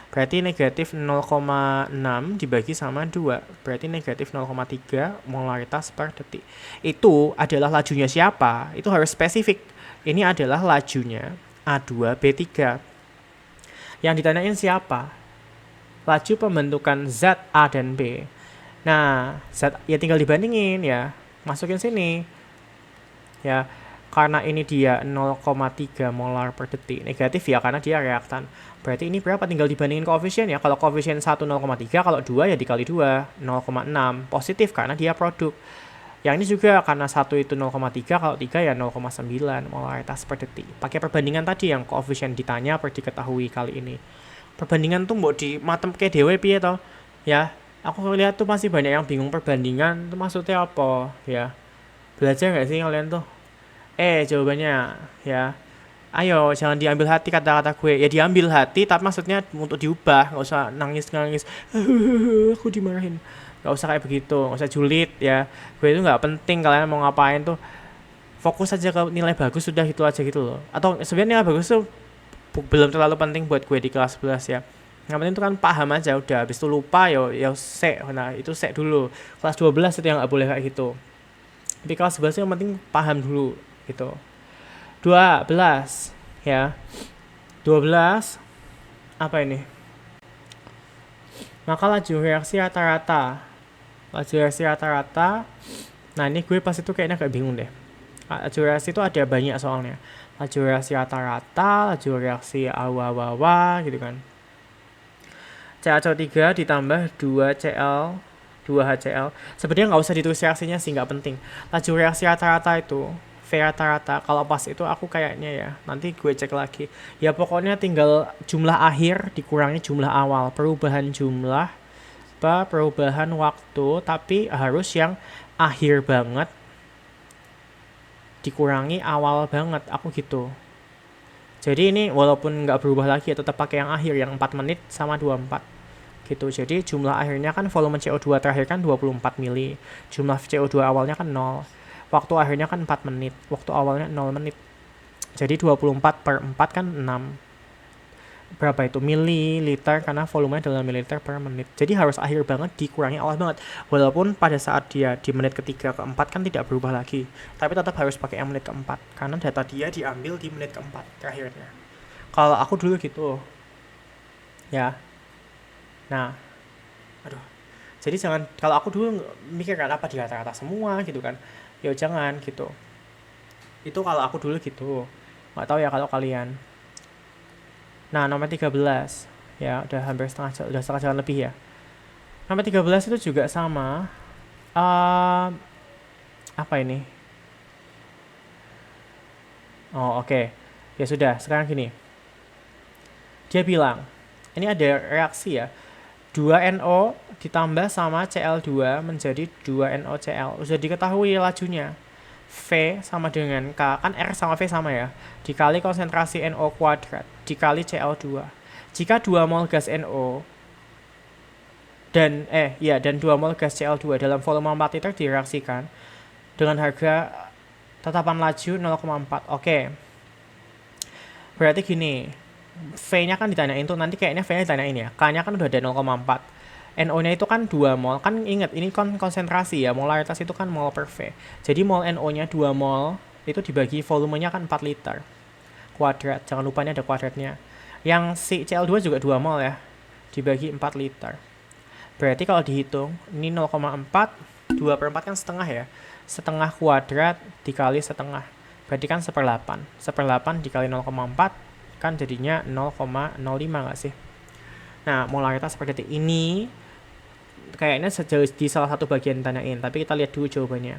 Berarti negatif 0,6 dibagi sama 2. Berarti negatif 0,3 molaritas per detik. Itu adalah lajunya siapa? Itu harus spesifik. Ini adalah lajunya A2B3. Yang ditanyain siapa? Laju pembentukan zat A dan B. Nah, zat ya tinggal dibandingin ya. Masukin sini. Ya, karena ini dia 0,3 molar per detik. Negatif ya karena dia reaktan. Berarti ini berapa? Tinggal dibandingin koefisien ya. Kalau koefisien 1 0,3, kalau 2 ya dikali 2, 0,6. Positif karena dia produk. Yang ini juga karena 1 itu 0,3, kalau 3 ya 0,9 molaritas per detik. Pakai perbandingan tadi yang koefisien ditanya per diketahui kali ini. Perbandingan tuh mbok di matem ke dhewe piye to? Ya, aku lihat tuh masih banyak yang bingung perbandingan itu maksudnya apa ya. Belajar nggak sih kalian tuh? Jawabannya ya. Ayo, jangan diambil hati kata-kata gue. Ya diambil hati, tapi maksudnya untuk diubah. Nggak usah nangis-nangis. Aku dimarahin. Nggak usah kayak begitu. Nggak usah julid ya. Gue itu nggak penting kalian mau ngapain tuh. Fokus aja ke nilai bagus, sudah itu aja gitu loh. Atau sebenarnya nilai bagus tuh belum terlalu penting buat gue di kelas 11 ya. Yang penting itu kan paham aja udah. Habis itu lupa ya sek. Nah itu sek dulu. Kelas 12 itu yang nggak boleh kayak gitu. Di kelas 11 yang penting paham dulu gitu. 12 ya. 12 apa ini? Maka laju reaksi rata-rata. Laju reaksi rata-rata. Nah, ini gue pas itu kayaknya agak bingung deh. Laju reaksi itu ada banyak soalnya. Laju reaksi rata-rata, laju reaksi awa-awa gitu kan. CaCO3 ditambah 2Cl 2HCl. Sebenarnya nggak usah ditulis reaksinya sih, nggak penting. Laju reaksi rata-rata itu, V rata-rata, kalau pas itu aku kayaknya ya, nanti gue cek lagi. Ya pokoknya tinggal jumlah akhir dikurangi jumlah awal, perubahan jumlah, perubahan waktu, tapi harus yang akhir banget dikurangi awal banget, aku gitu. Jadi ini walaupun nggak berubah lagi ya, tetap pakai yang akhir, yang 4 menit sama 24 gitu. Jadi jumlah akhirnya kan volume CO2 terakhir kan 24 mili, jumlah CO2 awalnya kan 0, waktu akhirnya kan 4 menit, waktu awalnya 0 menit. Jadi 24 per 4 kan 6. Berapa itu? Mililiter, karena volumenya dalam mililiter per menit. Jadi harus akhir banget dikurangi awal banget. Walaupun pada saat dia di menit ketiga keempat kan tidak berubah lagi. Tapi tetap harus pakai yang menit keempat. Karena data dia diambil di menit keempat terakhirnya. Kalau aku dulu gitu. Ya. Nah. Aduh. Jadi jangan, kalau aku dulu mikir kan apa di rata-rata semua gitu kan. Ya jangan gitu. Itu kalau aku dulu gitu. Nggak tahu ya kalau kalian. Nah, nomor 13. Ya, udah hampir setengah jalan lebih ya. Nomor 13 itu juga sama. Apa ini? Oh, oke. Ya sudah, sekarang gini. Dia bilang, ini ada reaksi ya. 2NO ditambah sama Cl2 menjadi 2NOCl. Sudah diketahui lajunya. V sama dengan K, kan R sama V sama ya, dikali konsentrasi NO kuadrat, dikali Cl2. Jika 2 mol gas NO dan 2 mol gas Cl2 dalam volume 4 liter direaksikan dengan harga tetapan laju 0,4. Oke. Berarti gini, V-nya kan ditanyain tuh, nanti kayaknya V-nya ditanyain ya. K-nya kan udah ada 0,4. NO-nya itu kan 2 mol. Kan ingat, ini kan konsentrasi ya. Molaritas itu kan mol per V. Jadi mol NO-nya 2 mol, itu dibagi volumenya kan 4 liter. Kuadrat. Jangan lupa ini ada kuadratnya. Yang si Cl2 juga 2 mol ya. Dibagi 4 liter. Berarti kalau dihitung, ini 0,4. 2 per 4 kan setengah ya. Setengah kuadrat dikali setengah. Berarti kan 1/8. 1/8 dikali 0,4 kan jadinya 0,05 nggak sih? Nah, molaritas seperti ini kayaknya di salah satu bagian tanyain, tapi kita lihat dulu jawabannya.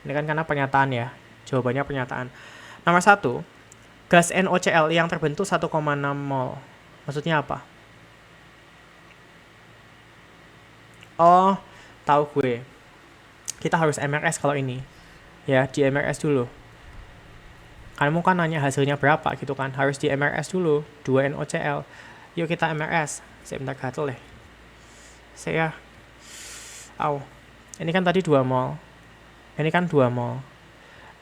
Ini kan karena pernyataan ya, jawabannya pernyataan. Nomor 1, gas NOCl yang terbentuk 1,6 mol. Maksudnya apa? Oh, tahu gue. Kita harus MRS kalau ini. Ya, di MRS dulu. Kamu kan nanya hasilnya berapa gitu kan, harus di MRS dulu, 2NOCl. Yuk kita MRS. Saya bentar gatel deh. Ini kan tadi 2 mol. Ini kan 2 mol.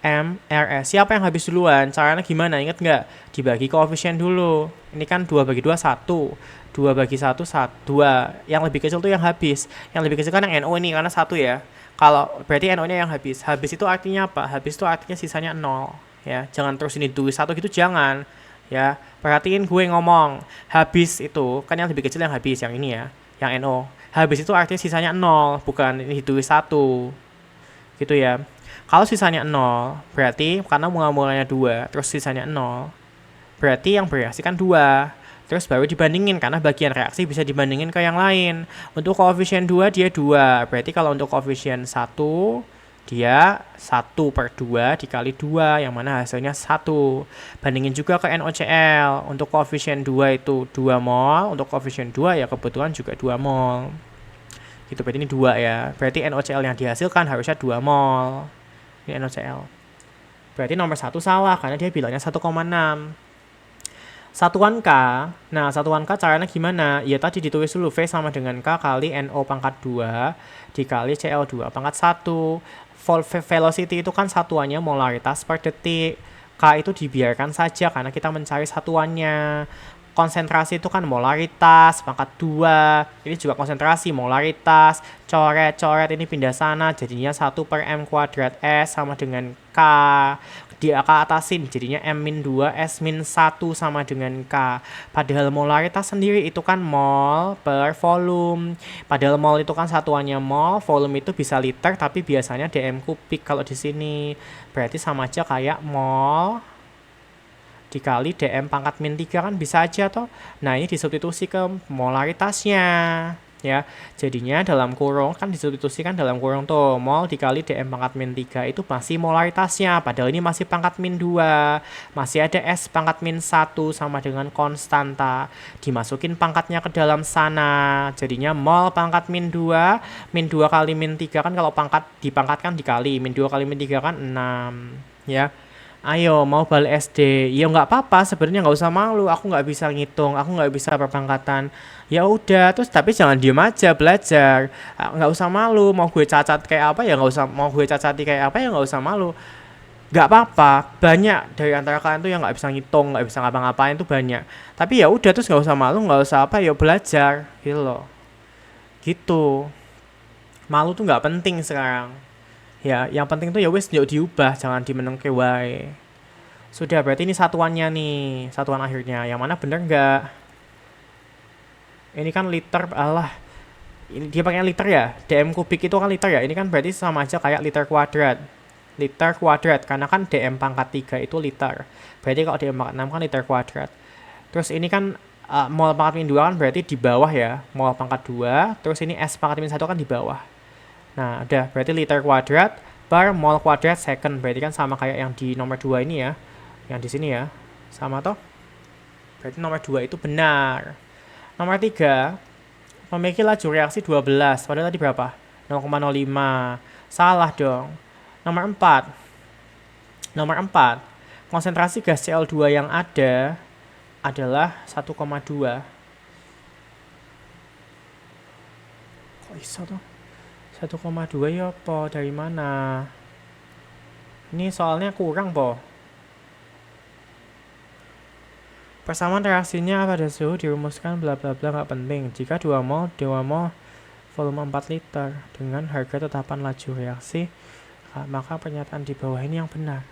MRS. Siapa yang habis duluan? Caranya gimana? Ingat nggak? Dibagi koefisien dulu. Ini kan 2 bagi 2, 1. 2 bagi 1, 2. Yang lebih kecil tuh yang habis. Yang lebih kecil kan yang NO ini, karena 1 ya. Kalau berarti NO-nya yang habis. Habis itu artinya apa? Habis itu artinya sisanya 0. Ya, jangan terus ini tulis 1 gitu, jangan. Ya, perhatiin gue ngomong. Habis itu, kan yang lebih kecil yang habis, yang ini ya. Yang NO. Habis itu artinya sisanya 0, bukan ini ditulis 1. Gitu ya. Kalau sisanya 0, berarti karena mulanya 2, terus sisanya 0, berarti yang bereaksi kan 2. Terus baru dibandingin, karena bagian reaksi bisa dibandingin ke yang lain. Untuk koefisien 2, dia 2. Berarti kalau untuk koefisien 1, dia 1/2 dikali 2, yang mana hasilnya 1. Bandingin juga ke NOCl. Untuk koefisien 2 itu 2 mol, untuk koefisien 2 ya kebetulan juga 2 mol. Gitu, berarti ini 2 ya. Berarti NOCl yang dihasilkan harusnya 2 mol. Ini NOCl. Berarti nomor 1 salah, karena dia bilangnya 1,6. Satuan K. Nah, satuan K caranya gimana? Ya tadi ditulis dulu, V sama dengan K kali NO pangkat 2 dikali Cl2 pangkat 1. Velocity itu kan satuannya molaritas per detik. K itu dibiarkan saja karena kita mencari satuannya. Konsentrasi itu kan molaritas pangkat 2. Ini juga konsentrasi, molaritas. Coret ini pindah sana, jadinya 1/m kuadrat S sama dengan K. Di K atasin jadinya M-2 S-1 sama dengan K. Padahal molaritas sendiri itu kan mol per volume. Padahal mol itu kan satuannya mol, volume itu bisa liter tapi biasanya dm kubik kalau di sini. Berarti sama aja kayak mol dikali dm pangkat -3 kan bisa aja toh. Nah, ini disubstitusi ke molaritasnya. ya. Jadinya dalam kurung kan disubstitusikan dalam kurung tuh mol dikali dm pangkat min 3 itu masih molaritasnya, padahal ini masih pangkat min 2, masih ada S pangkat min 1 sama dengan konstanta, dimasukin pangkatnya ke dalam sana, jadinya mol pangkat min 2, min 2 kali min 3 kan kalau pangkat dipangkatkan dikali, min 2 kali min 3 kan 6 ya. Ayo mau balik SD, ya nggak apa-apa sebenarnya, nggak usah malu, aku nggak bisa ngitung, aku nggak bisa perpangkatan, ya udah terus tapi jangan diem aja belajar. Nggak usah malu, mau gue cacat kayak apa ya nggak usah, mau gue cacati kayak apa ya nggak usah malu, nggak apa-apa. Banyak dari antara kalian tuh yang nggak bisa ngitung, nggak bisa ngapa-ngapain tuh banyak, tapi ya udah terus nggak usah malu, nggak usah apa ya belajar gitu loh, gitu. Malu tuh nggak penting sekarang ya, yang penting tuh ya wes yuk diubah, jangan dimenengke wae. Sudah, berarti ini satuannya nih, satuan akhirnya yang mana bener nggak? Ini kan liter, alah ini dia pakai liter ya, dm kubik itu kan liter ya, ini kan berarti sama aja kayak liter kuadrat karena kan dm pangkat 3 itu liter, berarti kalau dm pangkat 6 kan liter kuadrat. Terus ini kan mol pangkat min 2 kan berarti di bawah ya, mol pangkat 2, terus ini s pangkat min 1 kan di bawah. Nah, udah berarti liter kuadrat per mol kuadrat second. Berarti kan sama kayak yang di nomor 2 ini ya. Yang di sini ya. Sama toh? Berarti nomor 2 itu benar. Nomor 3, memiliki laju reaksi 12. Padahal tadi berapa? 0,05. Salah dong. Nomor 4. Konsentrasi gas Cl2 yang ada adalah 1,2. Kok bisa tuh? 1,2 ya po, dari mana? Ini soalnya kurang po. Persamaan reaksinya pada suhu dirumuskan bla bla bla, nggak penting. Jika 2 mol volume 4 liter dengan harga tetapan laju reaksi, maka pernyataan di bawah ini yang benar.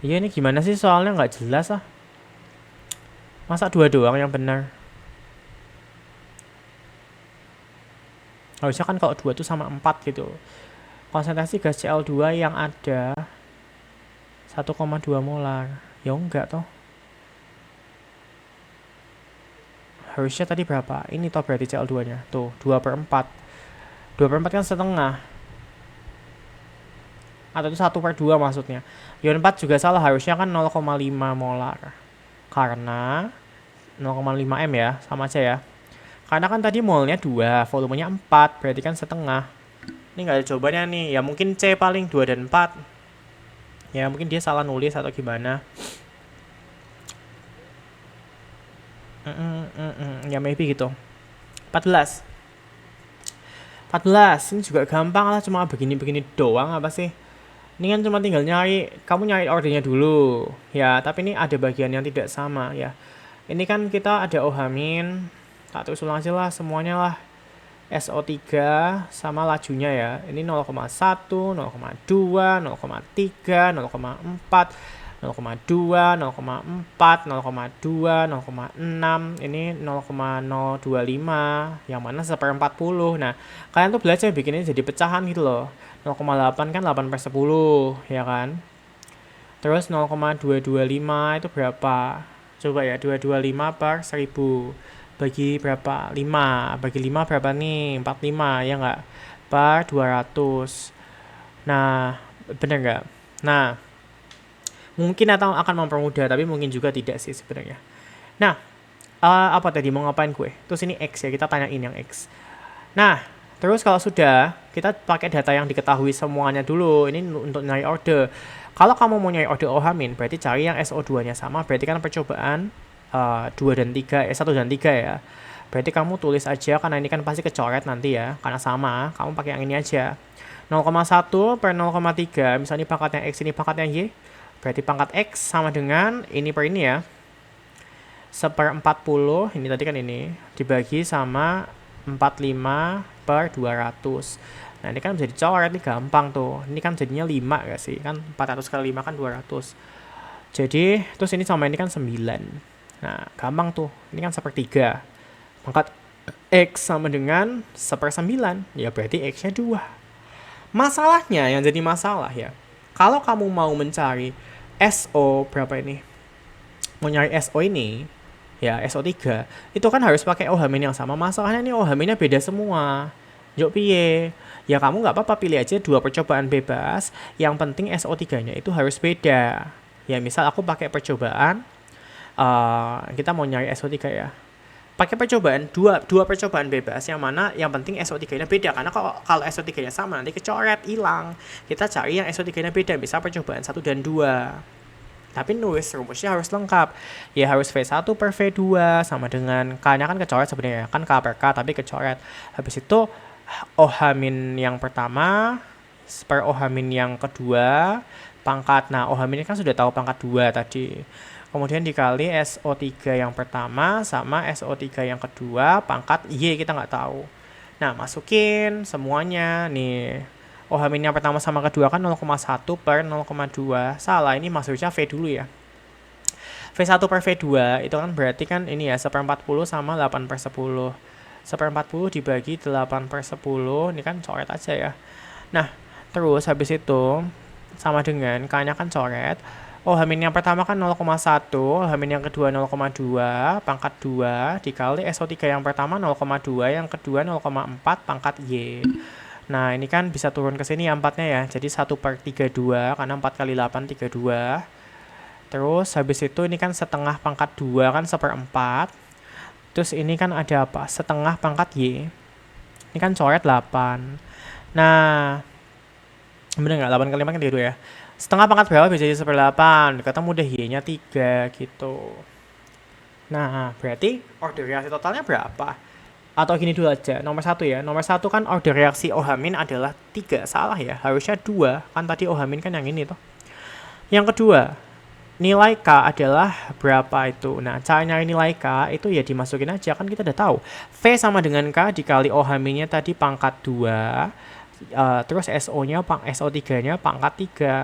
Iya, ini gimana sih soalnya nggak jelas ah. Masa 2 doang yang benar? Harusnya kan kalau 2 itu sama 4 gitu. Konsentrasi gas Cl2 yang ada 1,2 molar. Ya enggak toh. Harusnya tadi berapa? Ini toh berarti Cl2-nya. Tuh, 2/4. 2/4 kan setengah. Atau itu 1/2 maksudnya. Ion 4 juga salah, harusnya kan 0,5 molar. Karena 0,5 M ya, sama aja ya. Karena kan tadi molnya 2, volumenya 4, berarti kan setengah. Ini nggak ada jawabannya nih, ya mungkin C paling 2 dan 4. Ya mungkin dia salah nulis atau gimana. Ya maybe gitu. 14, ini juga gampang lah, cuma begini-begini doang apa sih. Ini kan cuma tinggal kamu nyari ordernya dulu. Ya, tapi ini ada bagian yang tidak sama ya. Ini kan kita ada OH-, tak terus ulang aja lah semuanya lah. SO3 sama lajunya ya. Ini 0,1, 0,2, 0,3, 0,4, 0,2, 0,4, 0,2, 0,6. Ini 0,025. Yang mana 1/40. Nah, kalian tuh belajar bikinnya jadi pecahan gitu loh. 0,8 kan 8/10 ya kan. Terus 0,225 itu berapa? Coba ya, 225/1000 bagi berapa? 5. Bagi 5 berapa nih? 45 ya nggak? Per 200. Nah, bener nggak? Nah, mungkin atau akan mempermudah, tapi mungkin juga tidak sih sebenarnya. Nah, apa tadi mau ngapain gue? Terus ini X ya, kita tanyain yang X. Nah, terus kalau sudah, kita pakai data yang diketahui semuanya dulu. Ini untuk nyari order. Kalau kamu mau nyari order OH-, berarti cari yang SO2-nya sama. Berarti kan percobaan 1 dan 3 ya. Berarti kamu tulis aja, karena ini kan pasti kecoret nanti ya. Karena sama, kamu pakai yang ini aja. 0,1 per 0,3. Misalnya ini pangkatnya X, ini pangkatnya Y. Berarti pangkat X sama dengan ini per ini ya. 1/40, ini tadi kan ini. Dibagi sama 45/200. Nah, ini kan bisa dicoret, ini gampang tuh. Ini kan jadinya 5 gak sih? Kan 400 kali 5 kan 200. Jadi, terus ini sama ini kan 9. Nah, gampang tuh. Ini kan 1/3. Pangkat X sama dengan 1/9. Ya, berarti X-nya 2. Masalahnya, yang jadi masalah ya. Kalau kamu mau mencari SO berapa ini? Mau nyari SO ini, ya SO3 itu kan harus pakai OH- yang sama. Masalahnya nih OH- beda semua. Yuk piye? Ya kamu nggak apa-apa pilih aja 2 percobaan bebas. Yang penting SO3-nya itu harus beda. Ya misal aku pakai percobaan, kita mau nyari SO3 ya. Pakai percobaan dua percobaan bebas yang mana yang penting SO3-nya beda, karena kalau SO3-nya sama nanti kecoret hilang. Kita cari yang SO3-nya beda, misal percobaan 1 dan 2. Tapi nulis rumusnya harus lengkap. Ya harus V1 per V2 sama dengan K-nya kan kecoret sebenarnya. Kan K per K tapi kecoret. Habis itu OH- yang pertama per OH- yang kedua pangkat. Nah, OH- kan sudah tahu pangkat 2 tadi. Kemudian dikali SO3 yang pertama sama SO3 yang kedua pangkat Y kita nggak tahu. Nah, masukin semuanya nih. OH- yang pertama sama kedua kan 0,1 per 0,2. Salah, ini maksudnya V dulu ya. V1 per V2 itu kan berarti kan ini ya 1/40 sama 8 per 10. 1/40 dibagi 8 per 10. Ini kan coret aja ya. Nah, terus habis itu sama dengan K-nya kan coret. OH- yang pertama kan 0,1, OH- yang kedua 0,2, pangkat 2, dikali SO3 yang pertama 0,2, yang kedua 0,4, pangkat Y. Nah, ini kan bisa turun ke sini ya 4-nya ya. Jadi 1/32, karena 4 kali 8, 32. Terus habis itu ini kan setengah pangkat 2 kan 1/4. Terus ini kan ada apa? Setengah pangkat Y. Ini kan coret 8. Nah, bener nggak? 8 kali 5 kan 32 ya. Setengah pangkat berapa bisa jadi 1/8. Ketemu deh Y-nya 3 gitu. Nah, berarti order reaksi totalnya berapa? Atau gini dulu aja, nomor 1 ya. Nomor 1 kan order reaksi OH- adalah 3. Salah ya, harusnya 2. Kan tadi OH- kan yang ini tuh. Yang kedua, nilai K adalah berapa itu. Nah, cara nyari nilai K itu ya dimasukin aja. Kan kita udah tahu. V sama dengan K dikali OH- tadi pangkat 2. Terus SO3-nya pangkat 3.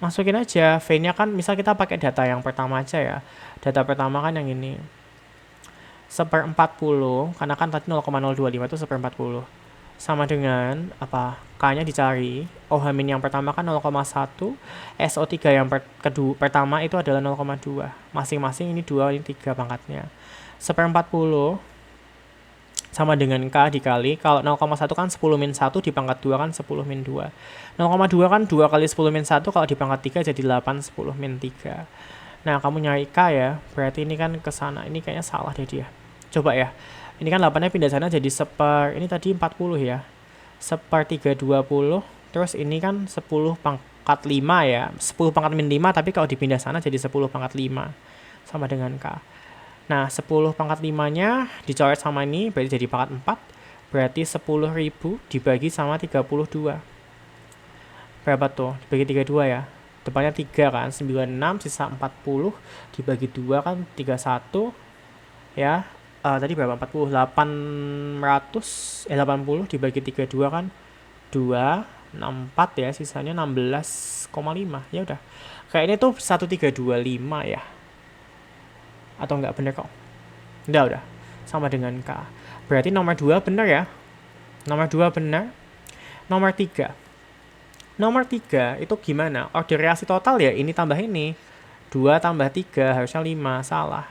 Masukin aja. V-nya kan misal kita pakai data yang pertama aja ya. Data pertama kan yang ini. 1/40, karena kan tadi 0,025 itu 1/40. Sama dengan apa? K-nya dicari. OH- yang pertama kan 0,1, SO3 yang pertama itu adalah 0,2. Masing-masing ini 2, ini 3 pangkatnya. 1/40 sama dengan K dikali, kalau 0,1 kan 10 min 1, di pangkat 2 kan 10 min 2. 0,2 kan 2 kali 10 min 1, kalau di pangkat 3 jadi 8 10 min 3. Nah, kamu nyari K ya, berarti ini kan ke sana. Ini kayaknya salah deh dia. Coba ya. Ini kan 8-nya pindah sana jadi ini tadi 40 ya. 1/320. Terus ini kan 10 pangkat 5 ya. 10 pangkat min 5, tapi kalau dipindah sana jadi 10 pangkat 5. Sama dengan K. Nah, 10 pangkat 5-nya dicoret sama ini, berarti jadi pangkat 4. Berarti 10.000 dibagi sama 32. Berapa tuh? Dibagi 32 ya. Depannya 3 kan, 96, sisa 40. Dibagi 2 kan 31. Ya, tadi berapa? 40, 80 dibagi 32 kan 2, 64 ya, sisanya 16,5. Ya udah. Kayak ini tuh 1325 ya. Atau enggak bener kok? Udah. Sama dengan K. Berarti nomor 2 bener ya. Nomor 2 bener. Nomor 3. Nomor 3 itu gimana? Order reaksi total ya, ini tambah ini. 2 tambah 3 harusnya 5, salah.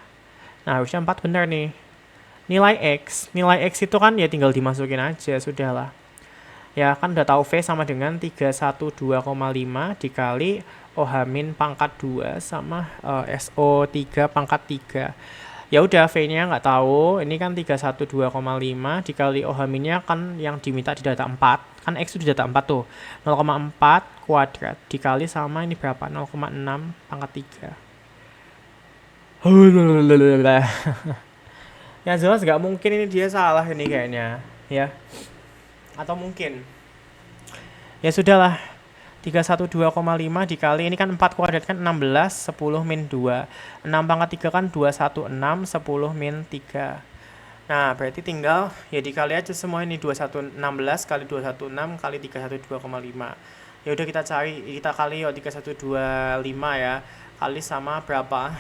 Nah, harusnya 4 bener nih. Nilai X itu kan ya tinggal dimasukin aja, sudahlah. Ya kan udah tahu V sama dengan 312,5 dikali OH- pangkat 2 sama SO3 pangkat 3. Ya udah, V-nya nggak tahu. Ini kan 312,5 dikali OH- kan yang diminta di data 4. Kan X itu di data 4 tuh. 0,4 kuadrat dikali sama ini berapa? 0,6 pangkat 3. Ya jelas nggak mungkin ini dia salah ini kayaknya. Ya. Atau mungkin. Ya sudahlah. 312,5 dikali ini kan 4 kuadrat kan 16, 10 min 2. 6 pangkat 3 kan 216, 10 min 3. Nah, berarti tinggal ya dikali aja semua ini. 2116 kali 216 kali 312,5. Ya udah kita kali 3125 ya. Kali sama berapa?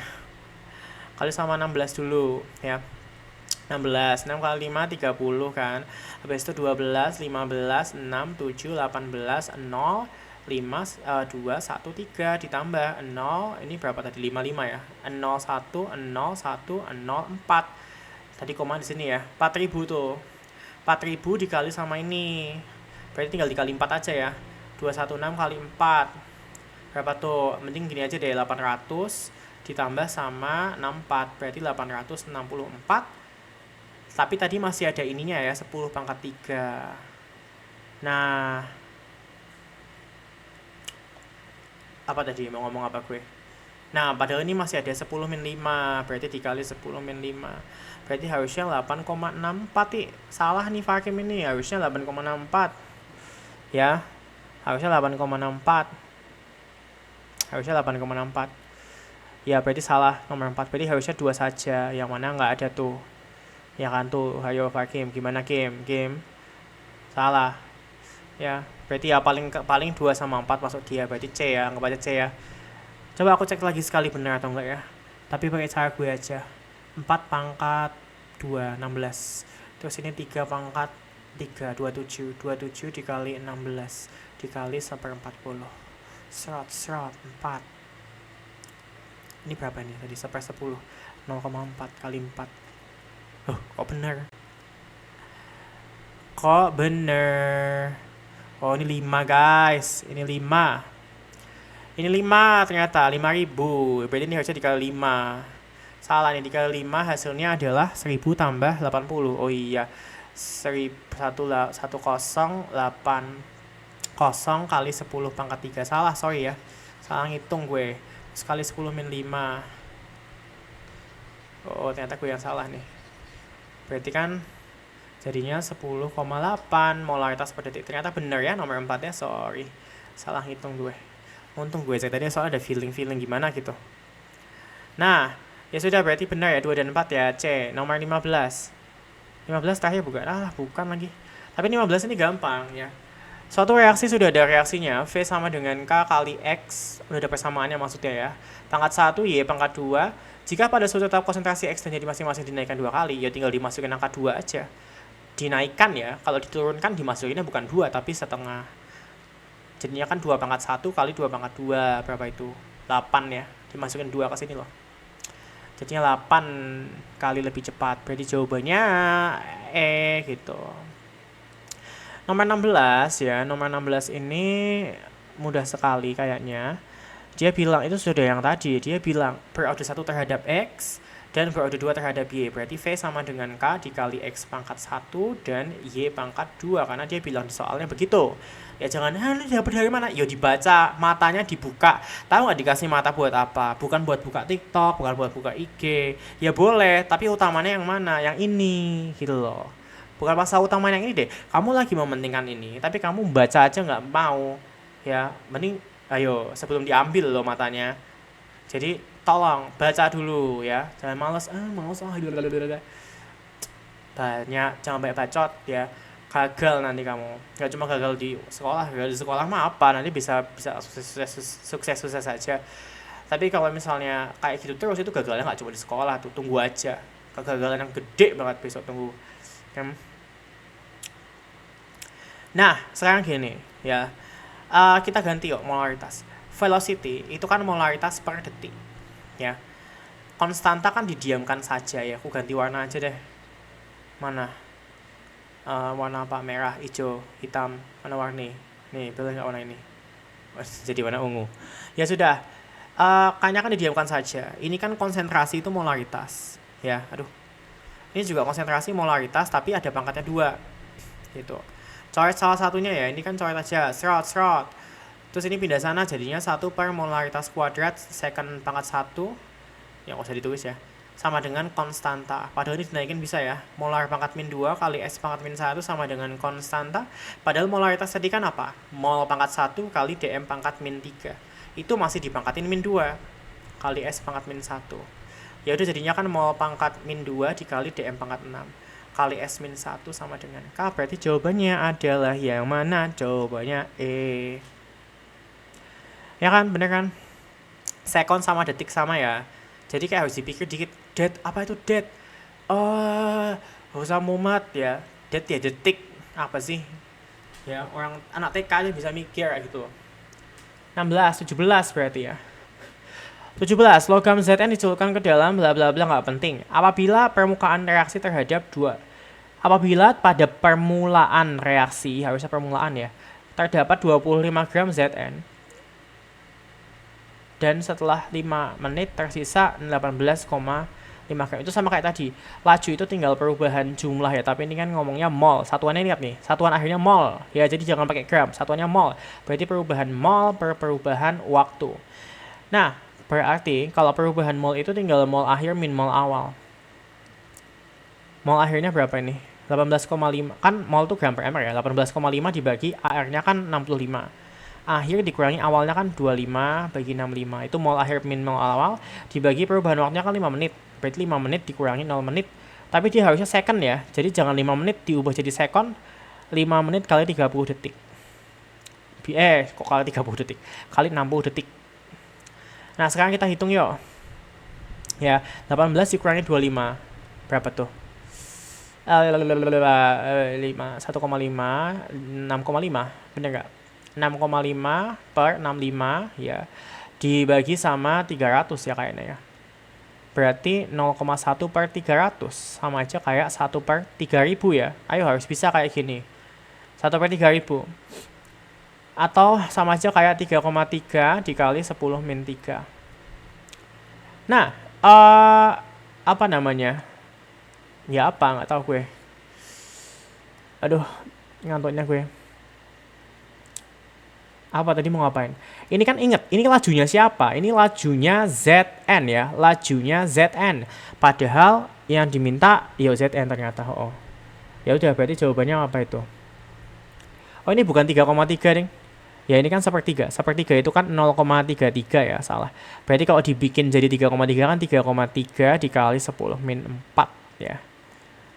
Kali sama 16 dulu ya. 16, 6 kali 5, 30 kan. Habis itu 12, 15, 6, 7, 18, 0, 2, 1, 3 ditambah 0, ini berapa tadi? 55 ya. 0, 1, 0, 1, 0, 4. Tadi koma di sini ya. 4.000 tuh. 4.000 dikali sama ini. Berarti tinggal dikali 4 aja ya. 216 kali 4. Berapa tuh? Mending gini aja deh, 800 ditambah sama 64. Berarti 864. Tapi tadi masih ada ininya ya, 10 pangkat 3. Nah, apa tadi? Mau ngomong apa gue? Nah, padahal ini masih ada 10 min 5. Berarti dikali 10 min 5. Berarti harusnya 8,64 nih. Salah nih Fakim ini. Harusnya 8,64. Ya, harusnya 8,64. Harusnya 8,64. Ya, berarti salah nomor 4. Berarti harusnya 2 saja. Yang mana nggak ada tuh. Ya kan tuh. Ayo Fakim. Gimana Kim? Kim? Salah. Ya, berarti ya paling 2 sama 4 masuk dia. Berarti C ya. Anggap aja C ya. Coba aku cek lagi sekali benar atau enggak ya. Tapi pakai cara gue aja. 4 pangkat 2, 16. Terus ini 3 pangkat 3, 27. 27 dikali 16 dikali 1/40. Serot 4. Ini berapa nih tadi? 1/10. 0,4 kali 4. Oh, kok bener? Kok bener? Oh, ini 5 guys. Ini 5. Ini 5 ternyata, 5.000. Berarti ini harusnya dikali 5. Salah nih, dikali 5 hasilnya adalah 1000 tambah 80. Oh iya, 1080 kali 10 pangkat 3. Salah, sorry ya. Salah ngitung gue. Sekali 10 min 5. Oh, ternyata gue yang salah nih. Berarti kan jadinya 10,8 molaritas per detik. Ternyata bener ya nomor 4-nya, sorry. Salah ngitung gue. Untung gue cek tadi soalnya ada feeling gimana gitu. Nah, ya sudah berarti benar ya 2 dan 4 ya. C, nomor 15. 15 terakhir bukan? Bukan lagi. Tapi 15 ini gampang ya. Suatu reaksi sudah ada reaksinya, V sama dengan K kali X, udah ada persamaannya maksudnya ya. Pangkat 1, Y pangkat 2. Jika pada suatu tahap konsentrasi X dan Y masing-masing dinaikkan 2 kali, ya tinggal dimasukin angka 2 aja. Dinaikkan ya, kalau diturunkan dimasukinnya bukan 2 tapi setengah. Jadinya kan 2 pangkat 1 kali 2 pangkat 2, berapa itu? 8 ya, dimasukin 2 ke sini loh. Jadinya 8 kali lebih cepat, berarti jawabannya E gitu. Nomor 16 ya, nomor 16 ini mudah sekali kayaknya. Dia bilang, itu sudah yang tadi, dia bilang berorder 1 terhadap X dan berorder 2 terhadap Y. Berarti V sama dengan K dikali X pangkat 1 dan Y pangkat 2. Karena dia bilang di soalnya begitu. Ya jangan, lu dapat dari mana? Ya dibaca, matanya dibuka. Tahu nggak dikasih mata buat apa? Bukan buat buka TikTok, bukan buat buka IG. Ya boleh, tapi utamanya yang mana? Yang ini, gitu loh. Bukan pasal utama yang ini deh. Kamu lagi mementingkan ini, tapi kamu baca aja nggak mau. Ya, mending ayo sebelum diambil loh matanya. Jadi tolong baca dulu ya. Jangan males banyak, jangan banyak bacot ya. Gagal nanti kamu. Gak cuma gagal di sekolah mah apa? Nanti bisa sukses saja. Tapi kalau misalnya kayak gitu terus itu gagalnya nggak cuma di sekolah tuh. Tunggu aja. Kegagalan yang gede banget besok tunggu. Nah, sekarang gini ya. Kita ganti yuk molaritas. Velocity itu kan molaritas per detik ya. Konstanta kan didiamkan saja ya. Aku ganti warna aja deh. Mana? Warna apa? Merah, hijau, hitam. Mana warna? Nih, pilih nggak warna ini? Jadi warna ungu. Ya sudah. Kayaknya kan didiamkan saja. Ini kan konsentrasi itu molaritas ya. Aduh. Ini juga konsentrasi molaritas tapi ada pangkatnya 2 gitu. Coret salah satunya ya, ini kan coret aja, serot. Terus ini pindah sana jadinya 1 per molaritas kuadrat second pangkat 1. Ya nggak usah ditulis ya. Sama dengan konstanta. Padahal ini dinaikin bisa ya. Molar pangkat min 2 kali S pangkat min 1 sama dengan konstanta. Padahal molaritas tadi kan apa? Mol pangkat 1 kali DM pangkat min 3. Itu masih dipangkatin min 2 kali S pangkat min 1. Ya udah jadinya kan mol pangkat min 2 dikali DM pangkat 6 kali S min 1 sama dengan K. Berarti jawabannya adalah yang mana? Jawabannya E. Ya kan, bener kan? Second sama detik sama ya. Jadi kayak harus dipikir dikit. Det, apa itu det? Gak usah mumet ya. Det ya detik. Apa sih? Ya orang anak TK aja bisa mikir gitu. 16, 17 berarti ya. 17, logam Zn dicelupkan ke dalam bla bla bla nggak penting. Apabila permukaan reaksi terhadap apabila pada permulaan reaksi, harusnya permulaan ya, terdapat 25 gram Zn dan setelah 5 menit tersisa 18,5 gram. Itu sama kayak tadi. Laju itu tinggal perubahan jumlah ya, tapi ini kan ngomongnya mol. Satuannya lihat nih, satuan akhirnya mol. Ya, jadi jangan pakai gram, satuannya mol. Berarti perubahan mol per perubahan waktu. Nah, berarti kalau perubahan mol itu tinggal mol akhir min mol awal. Mol akhirnya berapa ini? 18,5. Kan mol itu gram per ml ya. 18,5 dibagi AR-nya kan 65. Akhir dikurangi awalnya kan 25 bagi 65. Itu mol akhir min mol awal dibagi perubahan waktunya kan 5 menit. Berarti 5 menit dikurangi 0 menit. Tapi dia harusnya second ya. Jadi jangan 5 menit diubah jadi second. 5 menit kali 30 detik. Kok kali 30 detik? Kali 60 detik. Nah, sekarang kita hitung yuk. Ya, 18 dikurangi 25. Berapa tuh? 1,5, 6,5. Bener nggak? 6,5 per 65 ya. Dibagi sama 300 ya kayaknya ya. Berarti 0,1 per 300. Sama aja kayak 1 per 3000 ya. Ayo harus bisa kayak gini. 1 per 3000. Atau sama aja kayak 3,3 dikali 10 min 3. Nah, apa namanya? Ya apa, nggak tahu gue. Aduh, ngantuknya gue. Apa tadi mau ngapain? Ini kan inget, ini lajunya siapa? Ini lajunya Zn ya, lajunya Zn. Padahal yang diminta ya Zn ternyata. Oh. Ya udah, berarti jawabannya apa itu? Oh, ini bukan 3,3 ding. Ya ini kan sepertiga. Sepertiga itu kan 0,33 ya, salah. Berarti kalau dibikin jadi 3,3 kan 3,3 dikali 10 min 4 ya.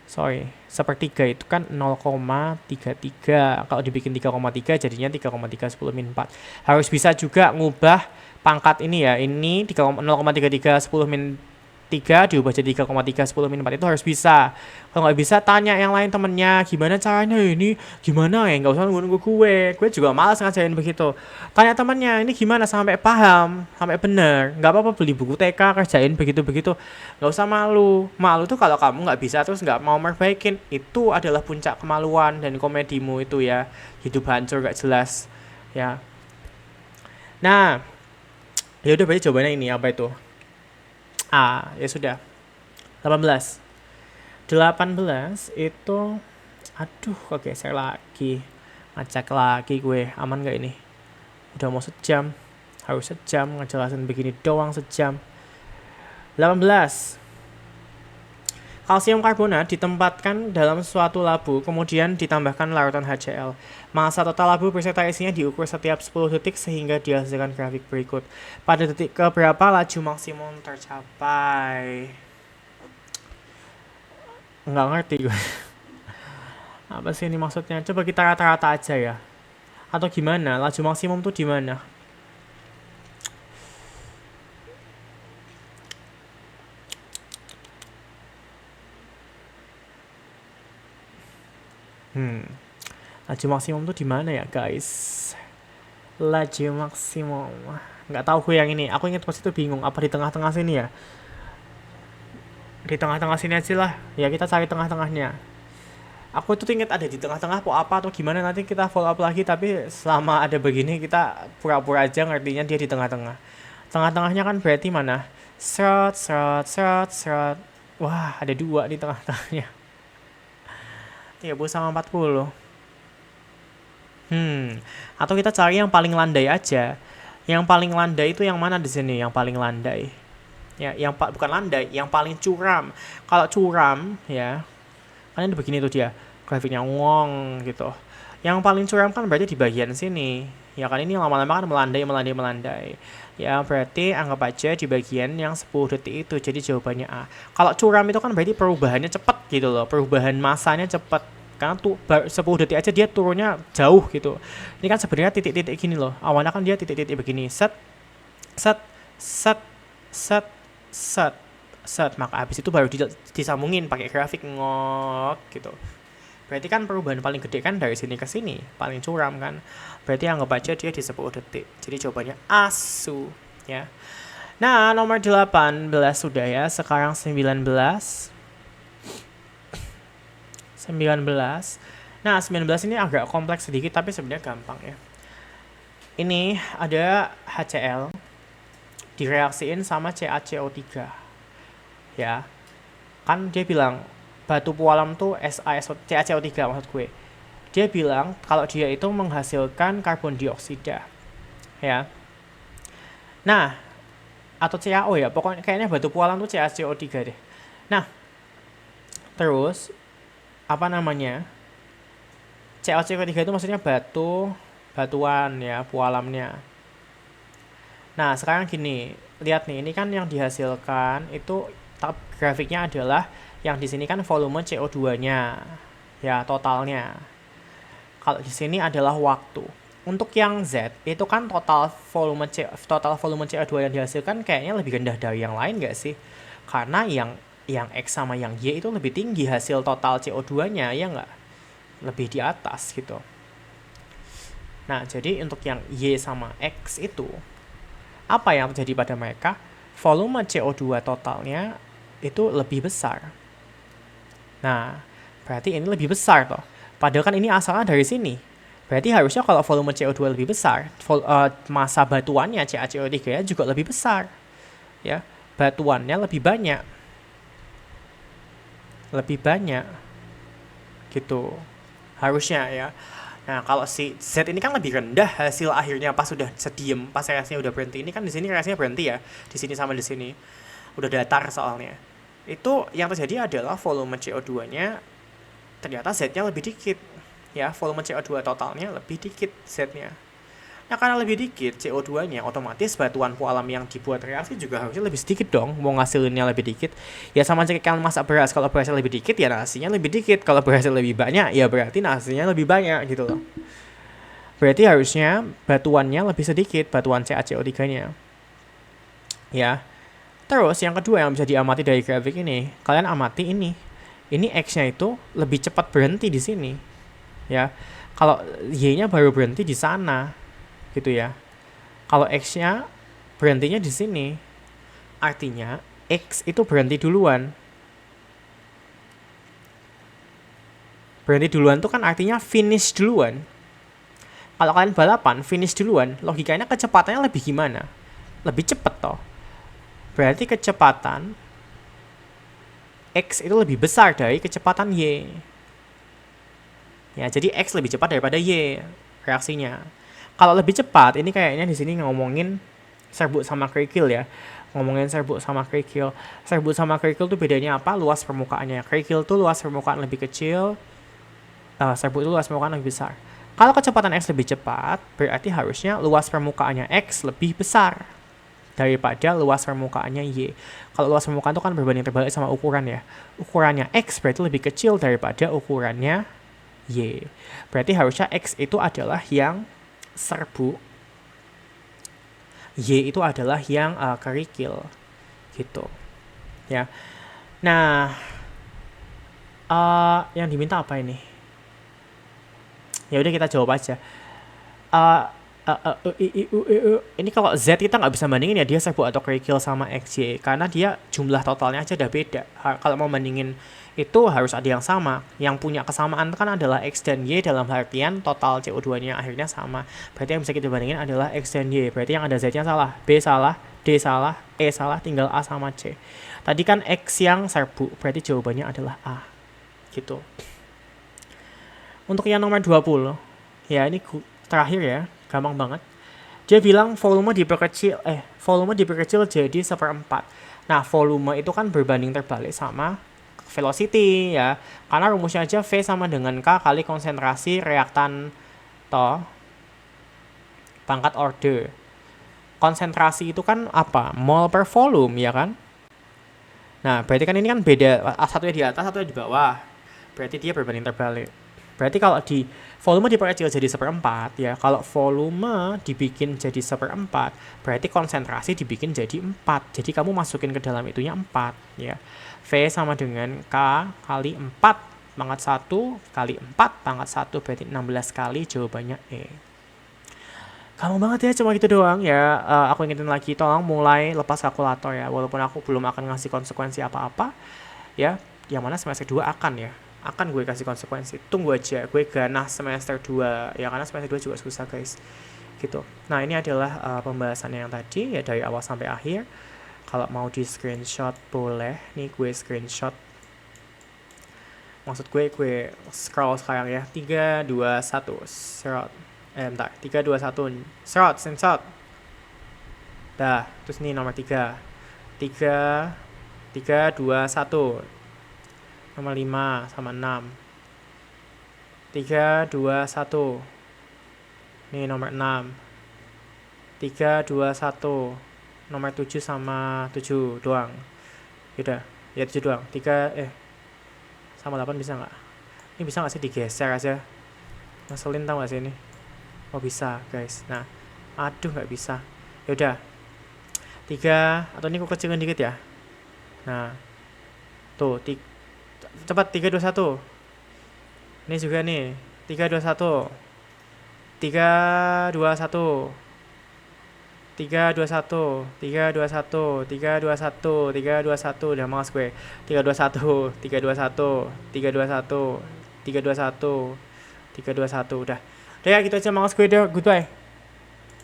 Sorry, sepertiga itu kan 0,33. Kalau dibikin 3,3 jadinya 3,3 10 min 4. Harus bisa juga ngubah pangkat ini ya. Ini 0,33 10 min 3 diubah jadi 3,3 10 min 4. Itu harus bisa. Kalau nggak bisa tanya yang lain temennya, gimana caranya ini, gimana ya, nggak usah nunggu gue juga malas ngajarin begitu. Tanya temennya, ini gimana sampai paham, sampai bener. Nggak apa-apa beli buku TK, kerjain begitu-begitu. Nggak usah malu. Malu tuh kalau kamu nggak bisa terus nggak mau merbaikin, itu adalah puncak kemaluan dan komedimu itu ya. Hidup hancur gak jelas ya. Nah, ya udah berarti jawabannya ini apa itu? Ya sudah. 18 itu, aduh, oke, saya lagi ngecek lagi gue, aman gak ini? Udah mau sejam, harus sejam ngejelasin begini doang sejam. 18. Kalsium karbonat ditempatkan dalam suatu labu, kemudian ditambahkan larutan HCl. Massa total labu beserta isinya diukur setiap 10 detik sehingga dihasilkan grafik berikut. Pada detik keberapa laju maksimum tercapai? Nggak ngerti gue. Apa sih ini maksudnya? Coba kita rata-rata aja ya. Atau gimana? Laju maksimum tuh di mana? Laju maksimum tuh di mana ya, guys? Laju maksimum. Nggak tahu gue yang ini. Aku ingat pas itu bingung. Apa di tengah-tengah sini ya? Di tengah-tengah sini aja lah. Ya kita cari tengah-tengahnya. Aku tuh inget ada di tengah-tengah apa atau gimana, nanti kita follow up lagi. Tapi selama ada begini kita pura-pura aja ngertinya dia di tengah-tengah. Tengah-tengahnya kan berarti mana? Seret. Wah, ada 2 di tengah-tengahnya. 30 sama 40. Atau kita cari yang paling landai aja. Yang paling landai itu yang mana di sini? Yang paling landai. Ya, bukan landai, yang paling curam. Kalau curam ya, kan ini begini tuh dia, grafiknya ngong gitu. Yang paling curam kan berarti di bagian sini. Ya kan ini lama-lama kan melandai. Ya berarti anggap aja di bagian yang 10 detik itu. Jadi jawabannya A. Kalau curam itu kan berarti perubahannya cepat gitu loh. Perubahan masanya cepat. Karena tuh 10 detik aja dia turunnya jauh gitu. Ini kan sebenarnya titik-titik gini loh. Awalnya kan dia titik-titik begini. Set. Maka habis itu baru disambungin pakai grafik ngok gitu. Berarti kan perubahan paling gede kan dari sini ke sini, paling curam kan. Berarti anggap aja dia di 10 detik. Jadi jawabannya ASU ya. Nah, nomor 18 sudah ya. Sekarang 19. 19. Nah, 19 ini agak kompleks sedikit tapi sebenarnya gampang ya. Ini ada HCl direaksiin sama CaCO3. Ya. Kan dia bilang batu pualam tuh CaCO3 maksud gue. Dia bilang kalau dia itu menghasilkan karbon dioksida. Ya. Nah, atau CaO ya, pokoknya kayaknya batu pualam tuh CaCO3 deh. Nah, terus apa namanya? CaCO3 itu maksudnya batuan ya, pualamnya. Nah, sekarang gini, lihat nih, ini kan yang dihasilkan itu grafiknya adalah yang di sini kan volume CO2-nya, ya totalnya. Kalau di sini adalah waktu. Untuk yang Z itu kan total volume CO2 yang dihasilkan kayaknya lebih rendah dari yang lain nggak sih? Karena yang X sama yang Y itu lebih tinggi hasil total CO2-nya, ya nggak? Lebih di atas gitu. Nah, jadi untuk yang Y sama X itu, apa yang terjadi pada mereka? Volume CO2 totalnya itu lebih besar. Nah, berarti ini lebih besar toh. Padahal kan ini asalnya dari sini. Berarti harusnya kalau volume CO2 lebih besar, massa batuannya CaCO3 juga lebih besar. Ya, batuannya lebih banyak. Lebih banyak. Gitu. Harusnya ya. Nah, kalau si Z ini kan lebih rendah hasil akhirnya pas sudah sediem, pas reaksinya udah berhenti. Ini kan di sini reaksinya berhenti ya. Di sini sama di sini. Udah datar soalnya. Itu yang terjadi adalah volume CO2-nya ternyata Z-nya lebih dikit. Ya, volume CO2 totalnya lebih dikit Z-nya. Nah, karena lebih dikit CO2-nya, otomatis batuan pualam yang dibuat reaksi juga harusnya lebih sedikit dong. Mau ngasilinnya lebih dikit. Ya sama aja kayak masak beras. Kalau berasnya lebih dikit, ya nasinya lebih dikit. Kalau berasnya lebih banyak, ya berarti nasinya lebih banyak gitu loh. Berarti harusnya batuannya lebih sedikit, batuan CaCO3-nya. Ya. Terus yang kedua yang bisa diamati dari grafik ini, kalian amati ini. Ini X-nya itu lebih cepat berhenti di sini. Ya. Kalau Y-nya baru berhenti di sana. Gitu ya. Kalau X-nya berhentinya di sini. Artinya X itu berhenti duluan. Berhenti duluan itu kan artinya finish duluan. Kalau kalian balapan finish duluan, logikanya kecepatannya lebih gimana? Lebih cepat toh. Berarti kecepatan X itu lebih besar dari kecepatan Y. Ya, jadi X lebih cepat daripada Y reaksinya. Kalau lebih cepat, ini kayaknya di sini ngomongin serbuk sama kerikil ya. Ngomongin serbuk sama kerikil. Serbuk sama kerikil tuh bedanya apa? Luas permukaannya. Kerikil tuh luas permukaan lebih kecil. Serbuk itu luas permukaan lebih besar. Kalau kecepatan X lebih cepat, berarti harusnya luas permukaannya X lebih besar daripada luas permukaannya Y. Kalau luas permukaan itu kan berbanding terbalik sama ukuran ya. Ukurannya X berarti lebih kecil daripada ukurannya Y. Berarti harusnya X itu adalah yang serbuk, Y itu adalah yang kerikil gitu ya. Nah, yang diminta apa ini? Ya udah kita jawab aja. Ini kalau Z kita nggak bisa bandingin ya dia serbuk atau kerikil sama XY karena dia jumlah totalnya aja udah beda. Kalau mau bandingin itu harus ada yang sama. Yang punya kesamaan kan adalah X dan Y dalam artian total CO2-nya akhirnya sama. Berarti yang bisa kita bandingin adalah X dan Y. Berarti yang ada Z-nya salah, B salah, D salah, E salah, tinggal A sama C. Tadi kan X yang serbuk, berarti jawabannya adalah A. Gitu. Untuk yang nomor 20, ya ini terakhir ya, gampang banget. Dia bilang volume diperkecil jadi 1/4. Nah, volume itu kan berbanding terbalik sama velocity ya. Karena rumusnya aja V sama dengan K kali konsentrasi reaktan toh pangkat order. Konsentrasi itu kan apa? Mol per volume ya kan? Nah, berarti kan ini kan beda, satunya di atas, satunya di bawah. Berarti dia berbanding terbalik. Berarti kalau di volume diperkecil jadi 1/4 ya. Kalau volume dibikin jadi 1/4, berarti konsentrasi dibikin jadi 4. Jadi kamu masukin ke dalam itunya 4 ya. V sama dengan K kali 4 pangkat 1 kali 4 pangkat 1 berarti 16 kali, jawabannya E. Gampang banget ya, cuma gitu doang ya. Aku ingetin lagi, tolong mulai lepas kalkulator ya, walaupun aku belum akan ngasih konsekuensi apa-apa ya, yang mana semester 2 akan gue kasih konsekuensi. Tunggu aja, gue ganah semester 2 ya, karena semester 2 juga susah guys gitu. Nah ini adalah pembahasannya yang tadi ya, dari awal sampai akhir. Kalau mau di screenshot boleh, nih gue screenshot. Maksud gue scroll sekarang ya. 3, 2, 1 serot. Bentar, 3, 2, 1 serot, screenshot. Dah, terus nih nomor 3. 3, 3, 2, 1. Nomor 5 sama 6. 3, 2, 1. Nih nomor 6. 3, 2, 1. Nomor 7 sama 7 doang. Yaudah, ya 7 doang. 3, sama 8 bisa nggak? Ini bisa nggak sih digeser aja? Ngeselin tau nggak sih ini? Oh bisa guys. Nah, aduh nggak bisa. Yaudah, 3, atau ini aku kecilin dikit ya. Nah, tuh, cepat 3, 2, 1. Ini juga nih, 3, 2, 1. 3, 2, 1. 3, 2, 1. 3, 2, 1. 3, 2, 1. 3, 2, 1. Udah males gue. 3, 2, 1. 3, 2, 1. 3, 2, 1. 3, 2, 1. 3, 2, 1. Udah. Udah ya gitu aja, males gue deh. Goodbye.